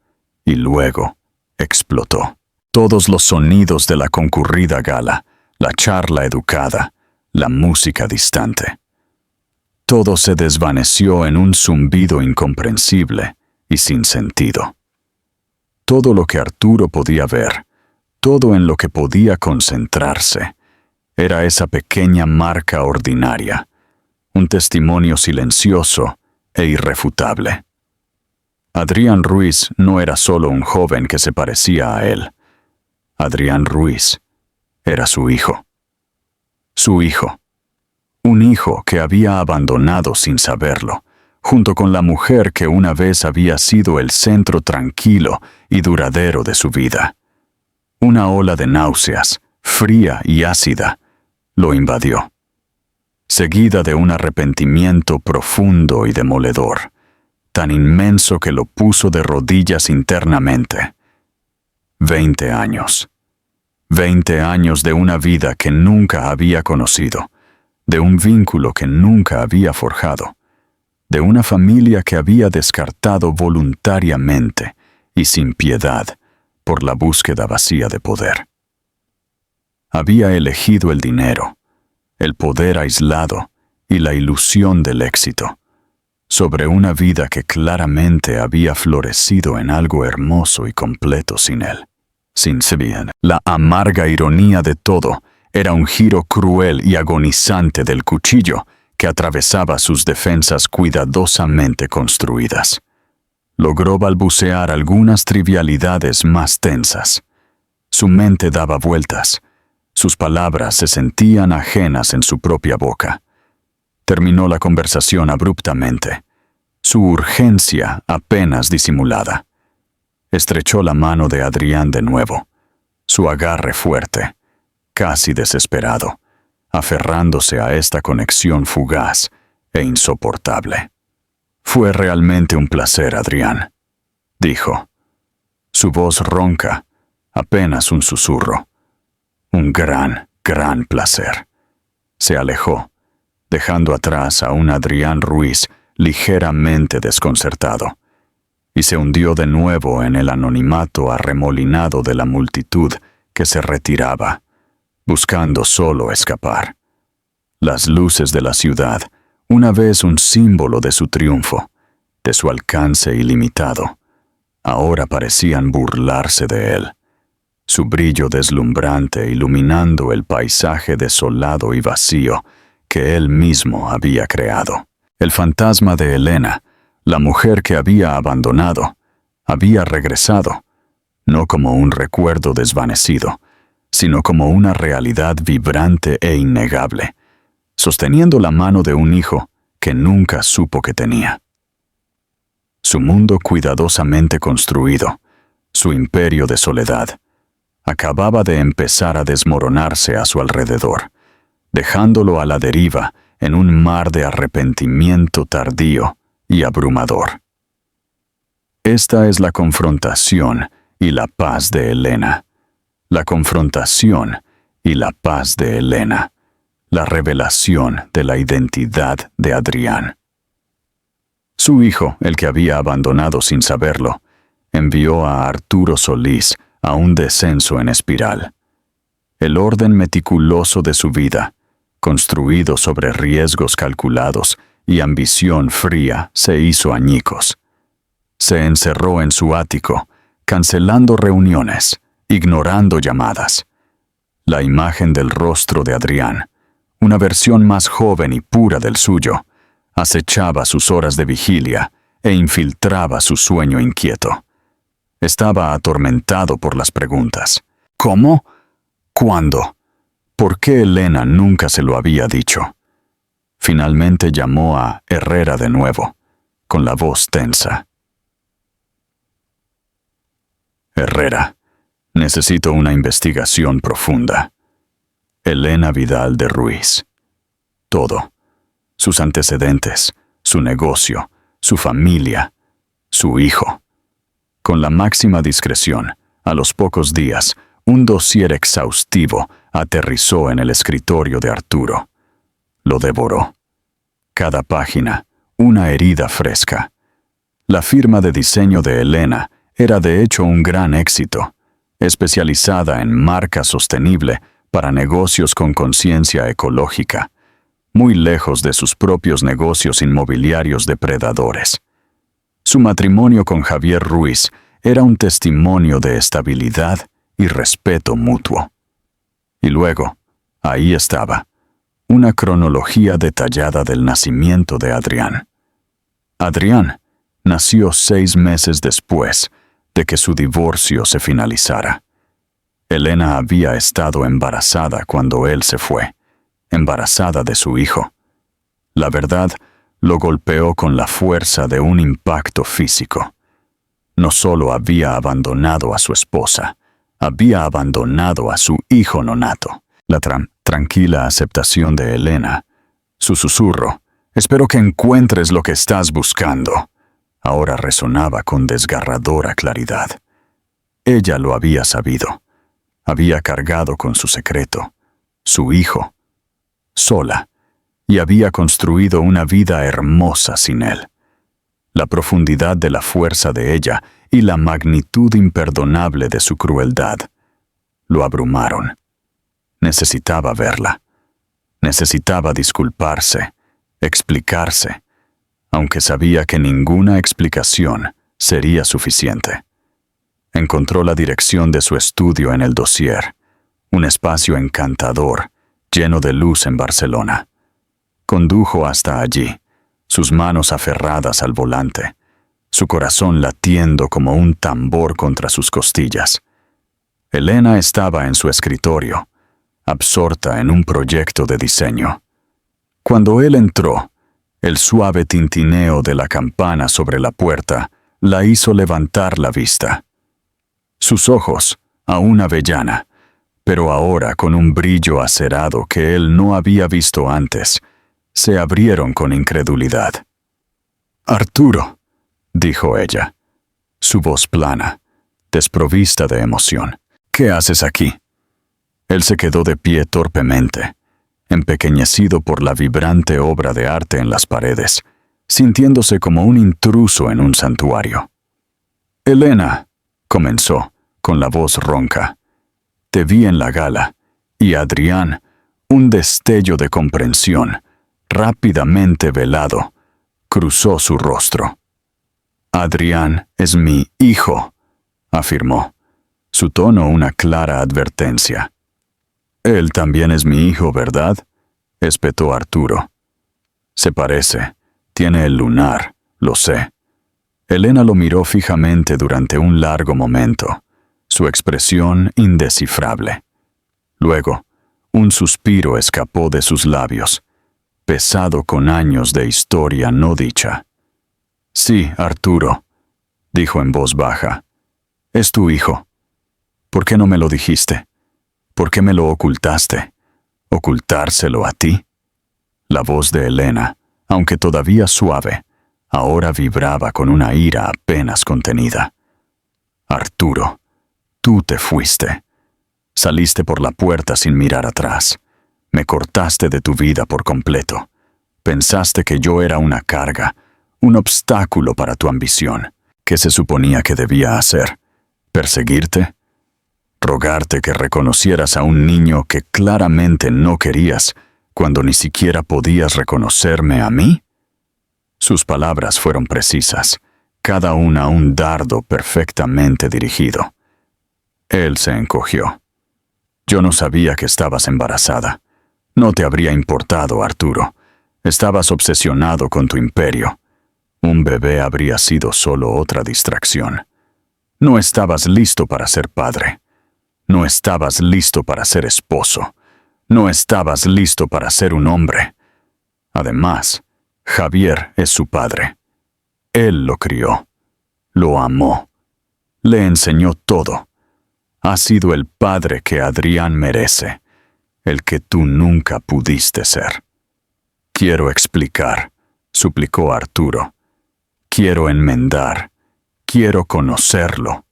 y luego explotó. Todos los sonidos de la concurrida gala, la charla educada, la música distante. Todo se desvaneció en un zumbido incomprensible y sin sentido. Todo lo que Arturo podía ver, todo en lo que podía concentrarse, era esa pequeña marca ordinaria, un testimonio silencioso e irrefutable. Adrián Ruiz no era solo un joven que se parecía a él. Adrián Ruiz era su hijo. Su hijo. Un hijo que había abandonado sin saberlo, junto con la mujer que una vez había sido el centro tranquilo y duradero de su vida. Una ola de náuseas, fría y ácida, lo invadió, seguida de un arrepentimiento profundo y demoledor, tan inmenso que lo puso de rodillas internamente. 20 años. 20 años de una vida que nunca había conocido, de un vínculo que nunca había forjado, de una familia que había descartado voluntariamente y sin piedad por la búsqueda vacía de poder. Había elegido el dinero, el poder aislado y la ilusión del éxito, sobre una vida que claramente había florecido en algo hermoso y completo sin él. Sin bien, la amarga ironía de todo era un giro cruel y agonizante del cuchillo que atravesaba sus defensas cuidadosamente construidas. Logró balbucear algunas trivialidades más tensas. Su mente daba vueltas. Sus palabras se sentían ajenas en su propia boca. Terminó la conversación abruptamente, su urgencia apenas disimulada. Estrechó la mano de Adrián de nuevo, su agarre fuerte, casi desesperado, aferrándose a esta conexión fugaz e insoportable. «Fue realmente un placer, Adrián», dijo. Su voz ronca, apenas un susurro. «Un gran, gran placer». Se alejó, dejando atrás a un Adrián Ruiz ligeramente desconcertado, y se hundió de nuevo en el anonimato arremolinado de la multitud que se retiraba, buscando solo escapar. Las luces de la ciudad, una vez un símbolo de su triunfo, de su alcance ilimitado, ahora parecían burlarse de él, su brillo deslumbrante iluminando el paisaje desolado y vacío que él mismo había creado. El fantasma de Elena, la mujer que había abandonado, había regresado, no como un recuerdo desvanecido, sino como una realidad vibrante e innegable, sosteniendo la mano de un hijo que nunca supo que tenía. Su mundo cuidadosamente construido, su imperio de soledad, acababa de empezar a desmoronarse a su alrededor, dejándolo a la deriva en un mar de arrepentimiento tardío y abrumador. Esta es la confrontación y la paz de Elena. La confrontación y la paz de Elena. La revelación de la identidad de Adrián. Su hijo, el que había abandonado sin saberlo, envió a Arturo Solís a un descenso en espiral. El orden meticuloso de su vida, construido sobre riesgos calculados y ambición fría, se hizo añicos. Se encerró en su ático, cancelando reuniones, ignorando llamadas. La imagen del rostro de Adrián, una versión más joven y pura del suyo, acechaba sus horas de vigilia e infiltraba su sueño inquieto. Estaba atormentado por las preguntas. ¿Cómo? ¿Cuándo? ¿Por qué Elena nunca se lo había dicho? Finalmente llamó a Herrera de nuevo, con la voz tensa. «Herrera, necesito una investigación profunda. Elena Vidal de Ruiz. Todo. Sus antecedentes, su negocio, su familia, su hijo». Con la máxima discreción, a los pocos días, un dossier exhaustivo aterrizó en el escritorio de Arturo. Lo devoró. Cada página, una herida fresca. La firma de diseño de Elena era de hecho un gran éxito, especializada en marca sostenible para negocios con conciencia ecológica, muy lejos de sus propios negocios inmobiliarios depredadores. Su matrimonio con Javier Ruiz era un testimonio de estabilidad y respeto mutuo. Y luego, ahí estaba, una cronología detallada del nacimiento de Adrián. Adrián nació 6 meses después de que su divorcio se finalizara. Elena había estado embarazada cuando él se fue, embarazada de su hijo. La verdad lo golpeó con la fuerza de un impacto físico. No solo había abandonado a su esposa, había abandonado a su hijo nonato. La tranquila aceptación de Elena, su susurro, «Espero que encuentres lo que estás buscando», ahora resonaba con desgarradora claridad. Ella lo había sabido. Había cargado con su secreto, su hijo, sola, y había construido una vida hermosa sin él. La profundidad de la fuerza de ella y la magnitud imperdonable de su crueldad lo abrumaron. Necesitaba verla. Necesitaba disculparse, explicarse, aunque sabía que ninguna explicación sería suficiente. Encontró la dirección de su estudio en el dossier, un espacio encantador, lleno de luz en Barcelona. Condujo hasta allí, sus manos aferradas al volante, su corazón latiendo como un tambor contra sus costillas. Elena estaba en su escritorio, absorta en un proyecto de diseño. Cuando él entró, el suave tintineo de la campana sobre la puerta la hizo levantar la vista. Sus ojos, aún avellana, pero ahora con un brillo acerado que él no había visto antes, se abrieron con incredulidad. «Arturo», dijo ella, su voz plana, desprovista de emoción. «¿Qué haces aquí?» Él se quedó de pie torpemente, empequeñecido por la vibrante obra de arte en las paredes, sintiéndose como un intruso en un santuario. «Elena», comenzó, con la voz ronca, «te vi en la gala, y Adrián, un destello de comprensión, rápidamente velado, cruzó su rostro. «Adrián es mi hijo», afirmó, su tono una clara advertencia. «Él también es mi hijo, ¿verdad?», espetó Arturo. «Se parece, tiene el lunar, lo sé». Elena lo miró fijamente durante un largo momento, su expresión indescifrable. Luego, un suspiro escapó de sus labios, pesado con años de historia no dicha. «Sí, Arturo», dijo en voz baja, «es tu hijo. ¿Por qué no me lo dijiste? ¿Por qué me lo ocultaste? ¿Ocultárselo a ti?» La voz de Elena, aunque todavía suave, ahora vibraba con una ira apenas contenida. «Arturo, tú te fuiste. Saliste por la puerta sin mirar atrás. Me cortaste de tu vida por completo. Pensaste que yo era una carga, un obstáculo para tu ambición. ¿Qué se suponía que debía hacer? ¿Perseguirte? ¿Rogarte que reconocieras a un niño que claramente no querías cuando ni siquiera podías reconocerme a mí?» Sus palabras fueron precisas, cada una un dardo perfectamente dirigido. Él se encogió. «Yo no sabía que estabas embarazada. No te habría importado, Arturo. Estabas obsesionado con tu imperio. Un bebé habría sido solo otra distracción. No estabas listo para ser padre. No estabas listo para ser esposo. No estabas listo para ser un hombre. Además, Javier es su padre. Él lo crió. Lo amó. Le enseñó todo. Ha sido el padre que Adrián merece, el que tú nunca pudiste ser». «Quiero explicar», suplicó Arturo. «Quiero enmendar. Quiero conocerlo.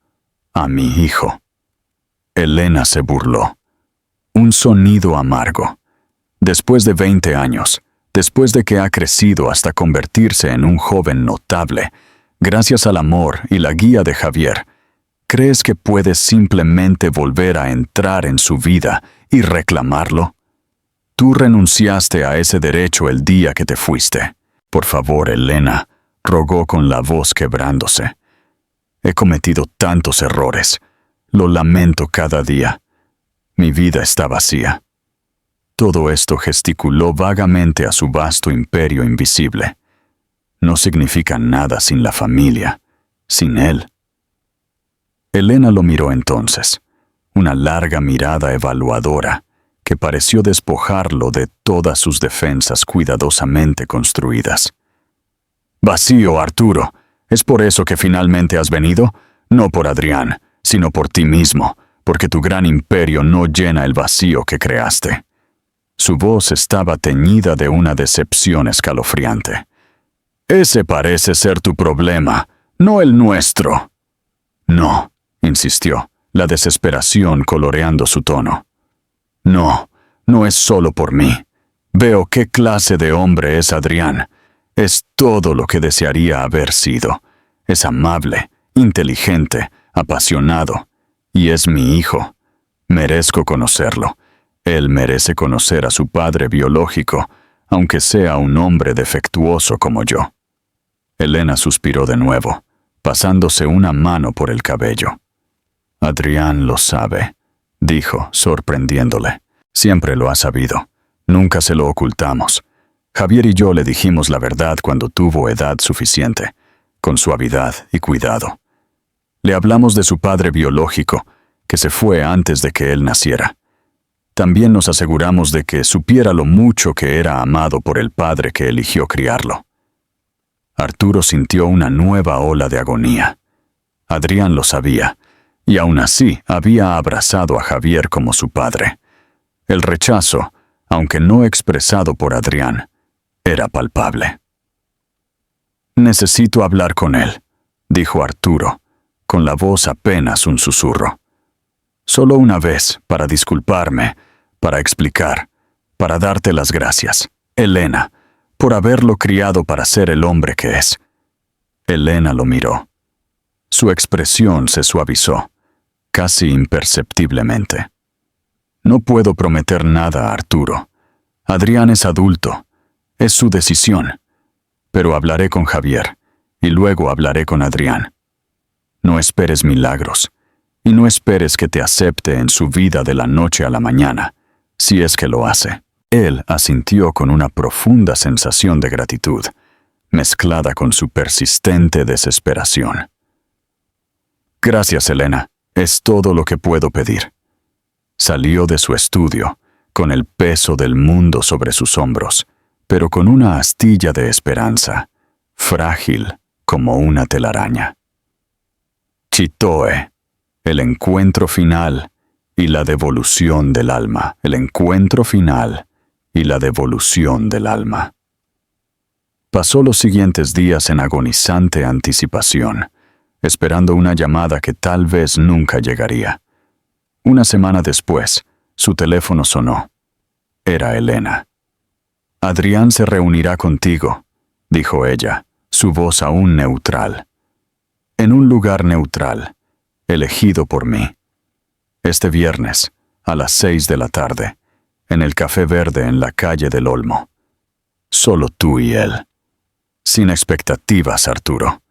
A mi hijo». Elena se burló. Un sonido amargo. Después de 20 años, después de que ha crecido hasta convertirse en un joven notable, gracias al amor y la guía de Javier, ¿crees que puedes simplemente volver a entrar en su vida y reclamarlo? Tú renunciaste a ese derecho el día que te fuiste. «Por favor, Elena», rogó con la voz quebrándose. «He cometido tantos errores. Lo lamento cada día. Mi vida está vacía». Todo esto gesticuló vagamente a su vasto imperio invisible. No significa nada sin la familia, sin él. Elena lo miró entonces, una larga mirada evaluadora que pareció despojarlo de todas sus defensas cuidadosamente construidas. «Vacío, Arturo. ¿Es por eso que finalmente has venido? No por Adrián, sino por ti mismo, porque tu gran imperio no llena el vacío que creaste». Su voz estaba teñida de una decepción escalofriante. «Ese parece ser tu problema, no el nuestro». «No», insistió, la desesperación coloreando su tono. «No, no es solo por mí. Veo qué clase de hombre es Adrián. Es todo lo que desearía haber sido. Es amable, inteligente, apasionado. Y es mi hijo. Merezco conocerlo. Él merece conocer a su padre biológico, aunque sea un hombre defectuoso como yo». Elena suspiró de nuevo, pasándose una mano por el cabello. «Adrián lo sabe», dijo, sorprendiéndole. «Siempre lo ha sabido. Nunca se lo ocultamos. Javier y yo le dijimos la verdad cuando tuvo edad suficiente, con suavidad y cuidado. Le hablamos de su padre biológico, que se fue antes de que él naciera. También nos aseguramos de que supiera lo mucho que era amado por el padre que eligió criarlo». Arturo sintió una nueva ola de agonía. Adrián lo sabía, y aún así había abrazado a Javier como su padre. El rechazo, aunque no expresado por Adrián, era palpable. «Necesito hablar con él», dijo Arturo, con la voz apenas un susurro. «Solo una vez, para disculparme, para explicar, para darte las gracias, Elena, por haberlo criado para ser el hombre que es». Elena lo miró. Su expresión se suavizó, casi imperceptiblemente. «No puedo prometer nada a Arturo. Adrián es adulto. Es su decisión. Pero hablaré con Javier, y luego hablaré con Adrián. No esperes milagros, y no esperes que te acepte en su vida de la noche a la mañana, si es que lo hace». Él asintió con una profunda sensación de gratitud, mezclada con su persistente desesperación. «Gracias, Elena. Es todo lo que puedo pedir». Salió de su estudio, con el peso del mundo sobre sus hombros, pero con una astilla de esperanza, frágil como una telaraña. Chitoe, el encuentro final y la devolución del alma. El encuentro final y la devolución del alma. Pasó los siguientes días en agonizante anticipación, esperando una llamada que tal vez nunca llegaría. Una semana después, su teléfono sonó. Era Elena. «Adrián se reunirá contigo», dijo ella, su voz aún neutral. «En un lugar neutral, elegido por mí. Este viernes, a las 6 de la tarde, en el Café Verde en la calle del Olmo. Solo tú y él. Sin expectativas, Arturo».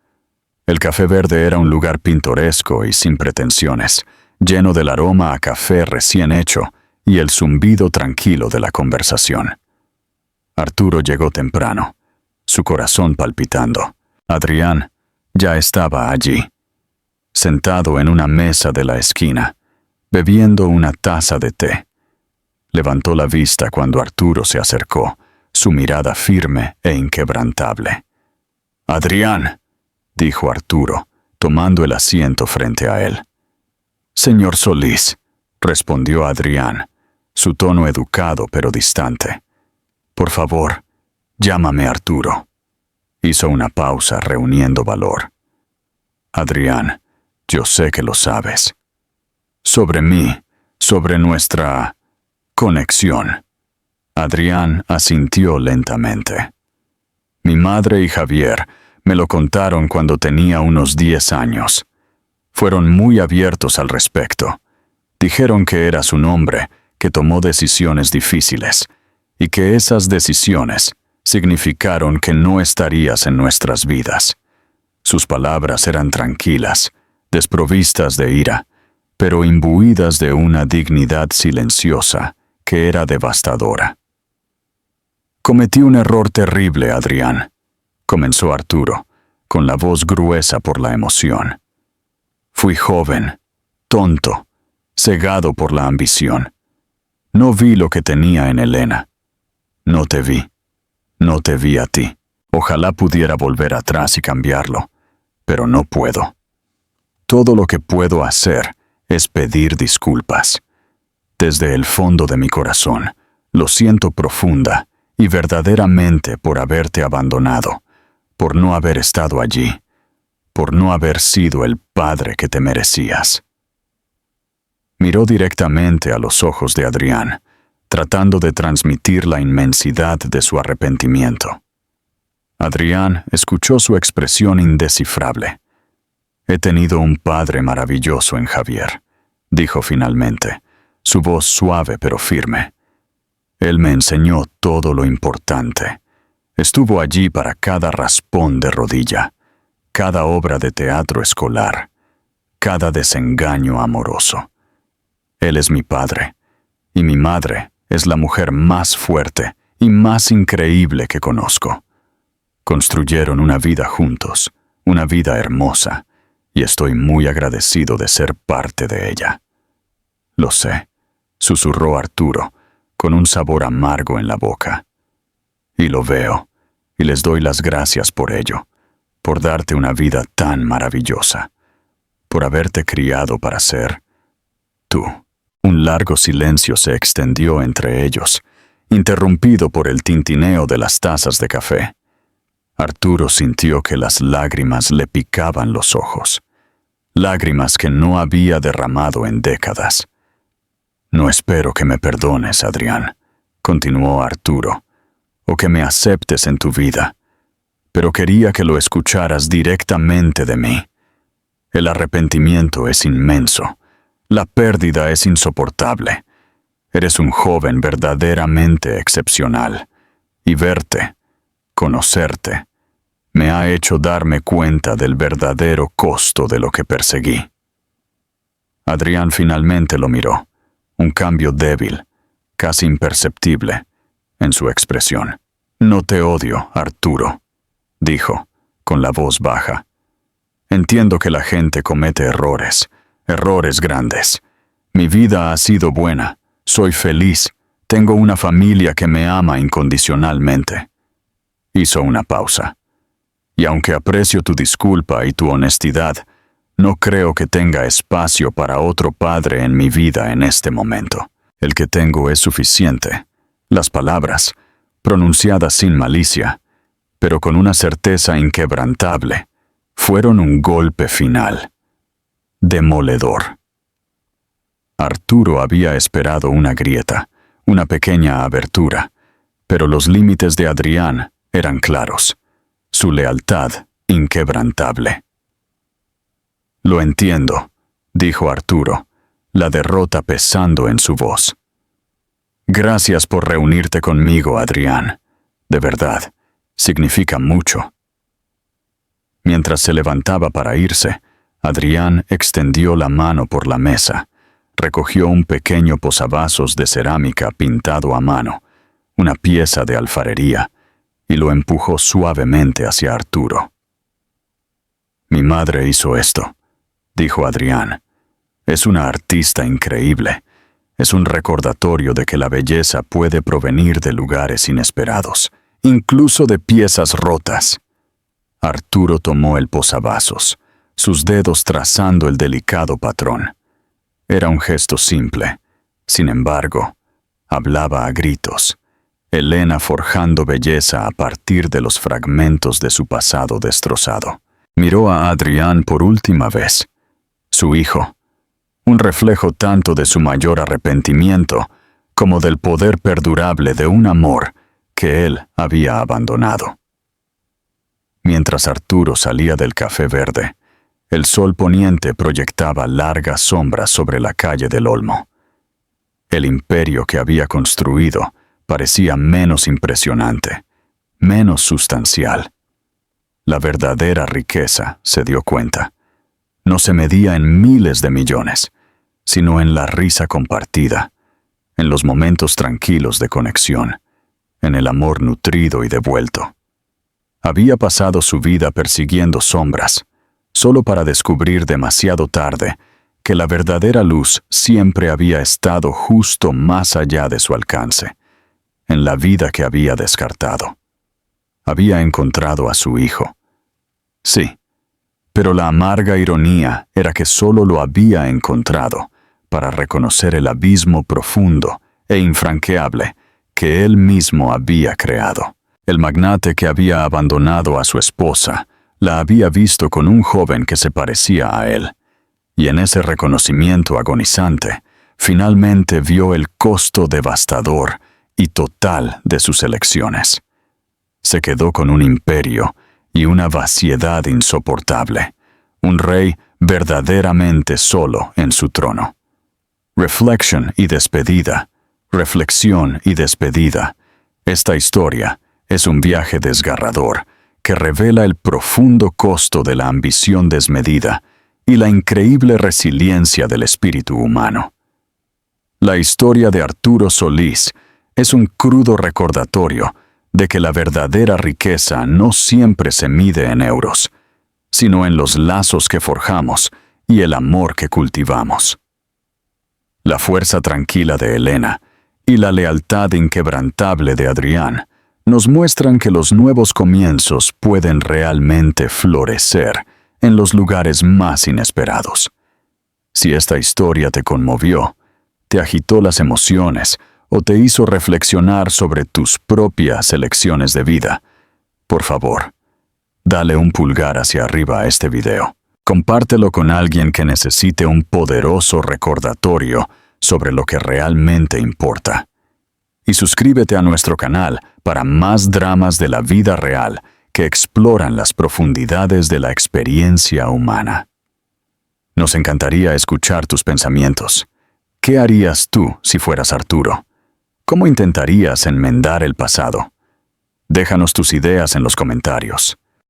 El Café Verde era un lugar pintoresco y sin pretensiones, lleno del aroma a café recién hecho y el zumbido tranquilo de la conversación. Arturo llegó temprano, su corazón palpitando. Adrián ya estaba allí, sentado en una mesa de la esquina, bebiendo una taza de té. Levantó la vista cuando Arturo se acercó, su mirada firme e inquebrantable. «Adrián», dijo Arturo, tomando el asiento frente a él. «Señor Solís», respondió Adrián, su tono educado pero distante. «Por favor, llámame Arturo». Hizo una pausa reuniendo valor. «Adrián, yo sé que lo sabes. Sobre mí, sobre nuestra conexión». Adrián asintió lentamente. «Mi madre y Javier me lo contaron cuando tenía unos 10 años. Fueron muy abiertos al respecto. Dijeron que eras un hombre que tomó decisiones difíciles y que esas decisiones significaron que no estarías en nuestras vidas. Sus palabras eran tranquilas, desprovistas de ira, pero imbuidas de una dignidad silenciosa que era devastadora. «Cometí un error terrible, Adrián», comenzó Arturo, con la voz gruesa por la emoción. «Fui joven, tonto, cegado por la ambición. No vi lo que tenía en Elena. No te vi. No te vi a ti. Ojalá pudiera volver atrás y cambiarlo, pero no puedo. Todo lo que puedo hacer es pedir disculpas. Desde el fondo de mi corazón, lo siento profunda y verdaderamente por haberte abandonado, por no haber estado allí, por no haber sido el padre que te merecías». Miró directamente a los ojos de Adrián, tratando de transmitir la inmensidad de su arrepentimiento. Adrián escuchó su expresión indescifrable. «He tenido un padre maravilloso en Javier», dijo finalmente, su voz suave pero firme. «Él me enseñó todo lo importante. Estuvo allí para cada raspón de rodilla, cada obra de teatro escolar, cada desengaño amoroso. Él es mi padre, y mi madre es la mujer más fuerte y más increíble que conozco. Construyeron una vida juntos, una vida hermosa, y estoy muy agradecido de ser parte de ella». «Lo sé», susurró Arturo, con un sabor amargo en la boca. «Y lo veo, y les doy las gracias por ello, por darte una vida tan maravillosa, por haberte criado para ser tú. Un largo silencio se extendió entre ellos, interrumpido por el tintineo de las tazas de café. Arturo sintió que las lágrimas le picaban los ojos, lágrimas que no había derramado en décadas. «No espero que me perdones, Adrián», continuó Arturo, «o que me aceptes en tu vida, pero quería que lo escucharas directamente de mí. El arrepentimiento es inmenso, la pérdida es insoportable. Eres un joven verdaderamente excepcional, y verte, conocerte, me ha hecho darme cuenta del verdadero costo de lo que perseguí». Adrián finalmente lo miró, un cambio débil, casi imperceptible, en su expresión. «No te odio, Arturo», dijo, con la voz baja. «Entiendo que la gente comete errores grandes. Mi vida ha sido buena, soy feliz, tengo una familia que me ama incondicionalmente». Hizo una pausa. «Y aunque aprecio tu disculpa y tu honestidad, no creo que tenga espacio para otro padre en mi vida en este momento. El que tengo es suficiente». Las palabras, pronunciadas sin malicia, pero con una certeza inquebrantable, fueron un golpe final, demoledor. Arturo había esperado una grieta, una pequeña abertura, pero los límites de Adrián eran claros, su lealtad inquebrantable. «Lo entiendo», dijo Arturo, la derrota pesando en su voz. «Gracias por reunirte conmigo, Adrián. De verdad, significa mucho». Mientras se levantaba para irse, Adrián extendió la mano por la mesa, recogió un pequeño posavasos de cerámica pintado a mano, una pieza de alfarería, y lo empujó suavemente hacia Arturo. «Mi madre hizo esto», dijo Adrián. «Es una artista increíble. Es un recordatorio de que la belleza puede provenir de lugares inesperados, incluso de piezas rotas». Arturo tomó el posavasos, sus dedos trazando el delicado patrón. Era un gesto simple. Sin embargo, hablaba a gritos. Elena forjando belleza a partir de los fragmentos de su pasado destrozado. Miró a Adrián por última vez. Su hijo, un reflejo tanto de su mayor arrepentimiento como del poder perdurable de un amor que él había abandonado. Mientras Arturo salía del café verde, el sol poniente proyectaba largas sombras sobre la calle del Olmo. El imperio que había construido parecía menos impresionante, menos sustancial. La verdadera riqueza, se dio cuenta, no se medía en miles de millones, sino en la risa compartida, en los momentos tranquilos de conexión, en el amor nutrido y devuelto. Había pasado su vida persiguiendo sombras, solo para descubrir demasiado tarde que la verdadera luz siempre había estado justo más allá de su alcance, en la vida que había descartado. Había encontrado a su hijo. Sí, pero la amarga ironía era que solo lo había encontrado para reconocer el abismo profundo e infranqueable que él mismo había creado. El magnate que había abandonado a su esposa la había visto con un joven que se parecía a él, y en ese reconocimiento agonizante, finalmente vio el costo devastador y total de sus elecciones. Se quedó con un imperio y una vaciedad insoportable, un rey verdaderamente solo en su trono. Reflexión y despedida, reflexión y despedida. Esta historia es un viaje desgarrador que revela el profundo costo de la ambición desmedida y la increíble resiliencia del espíritu humano. La historia de Arturo Solís es un crudo recordatorio de que la verdadera riqueza no siempre se mide en euros, sino en los lazos que forjamos y el amor que cultivamos. La fuerza tranquila de Elena y la lealtad inquebrantable de Adrián nos muestran que los nuevos comienzos pueden realmente florecer en los lugares más inesperados. Si esta historia te conmovió, te agitó las emociones o te hizo reflexionar sobre tus propias elecciones de vida, por favor, dale un pulgar hacia arriba a este video. Compártelo con alguien que necesite un poderoso recordatorio sobre lo que realmente importa. Y suscríbete a nuestro canal para más dramas de la vida real que exploran las profundidades de la experiencia humana. Nos encantaría escuchar tus pensamientos. ¿Qué harías tú si fueras Arturo? ¿Cómo intentarías enmendar el pasado? Déjanos tus ideas en los comentarios.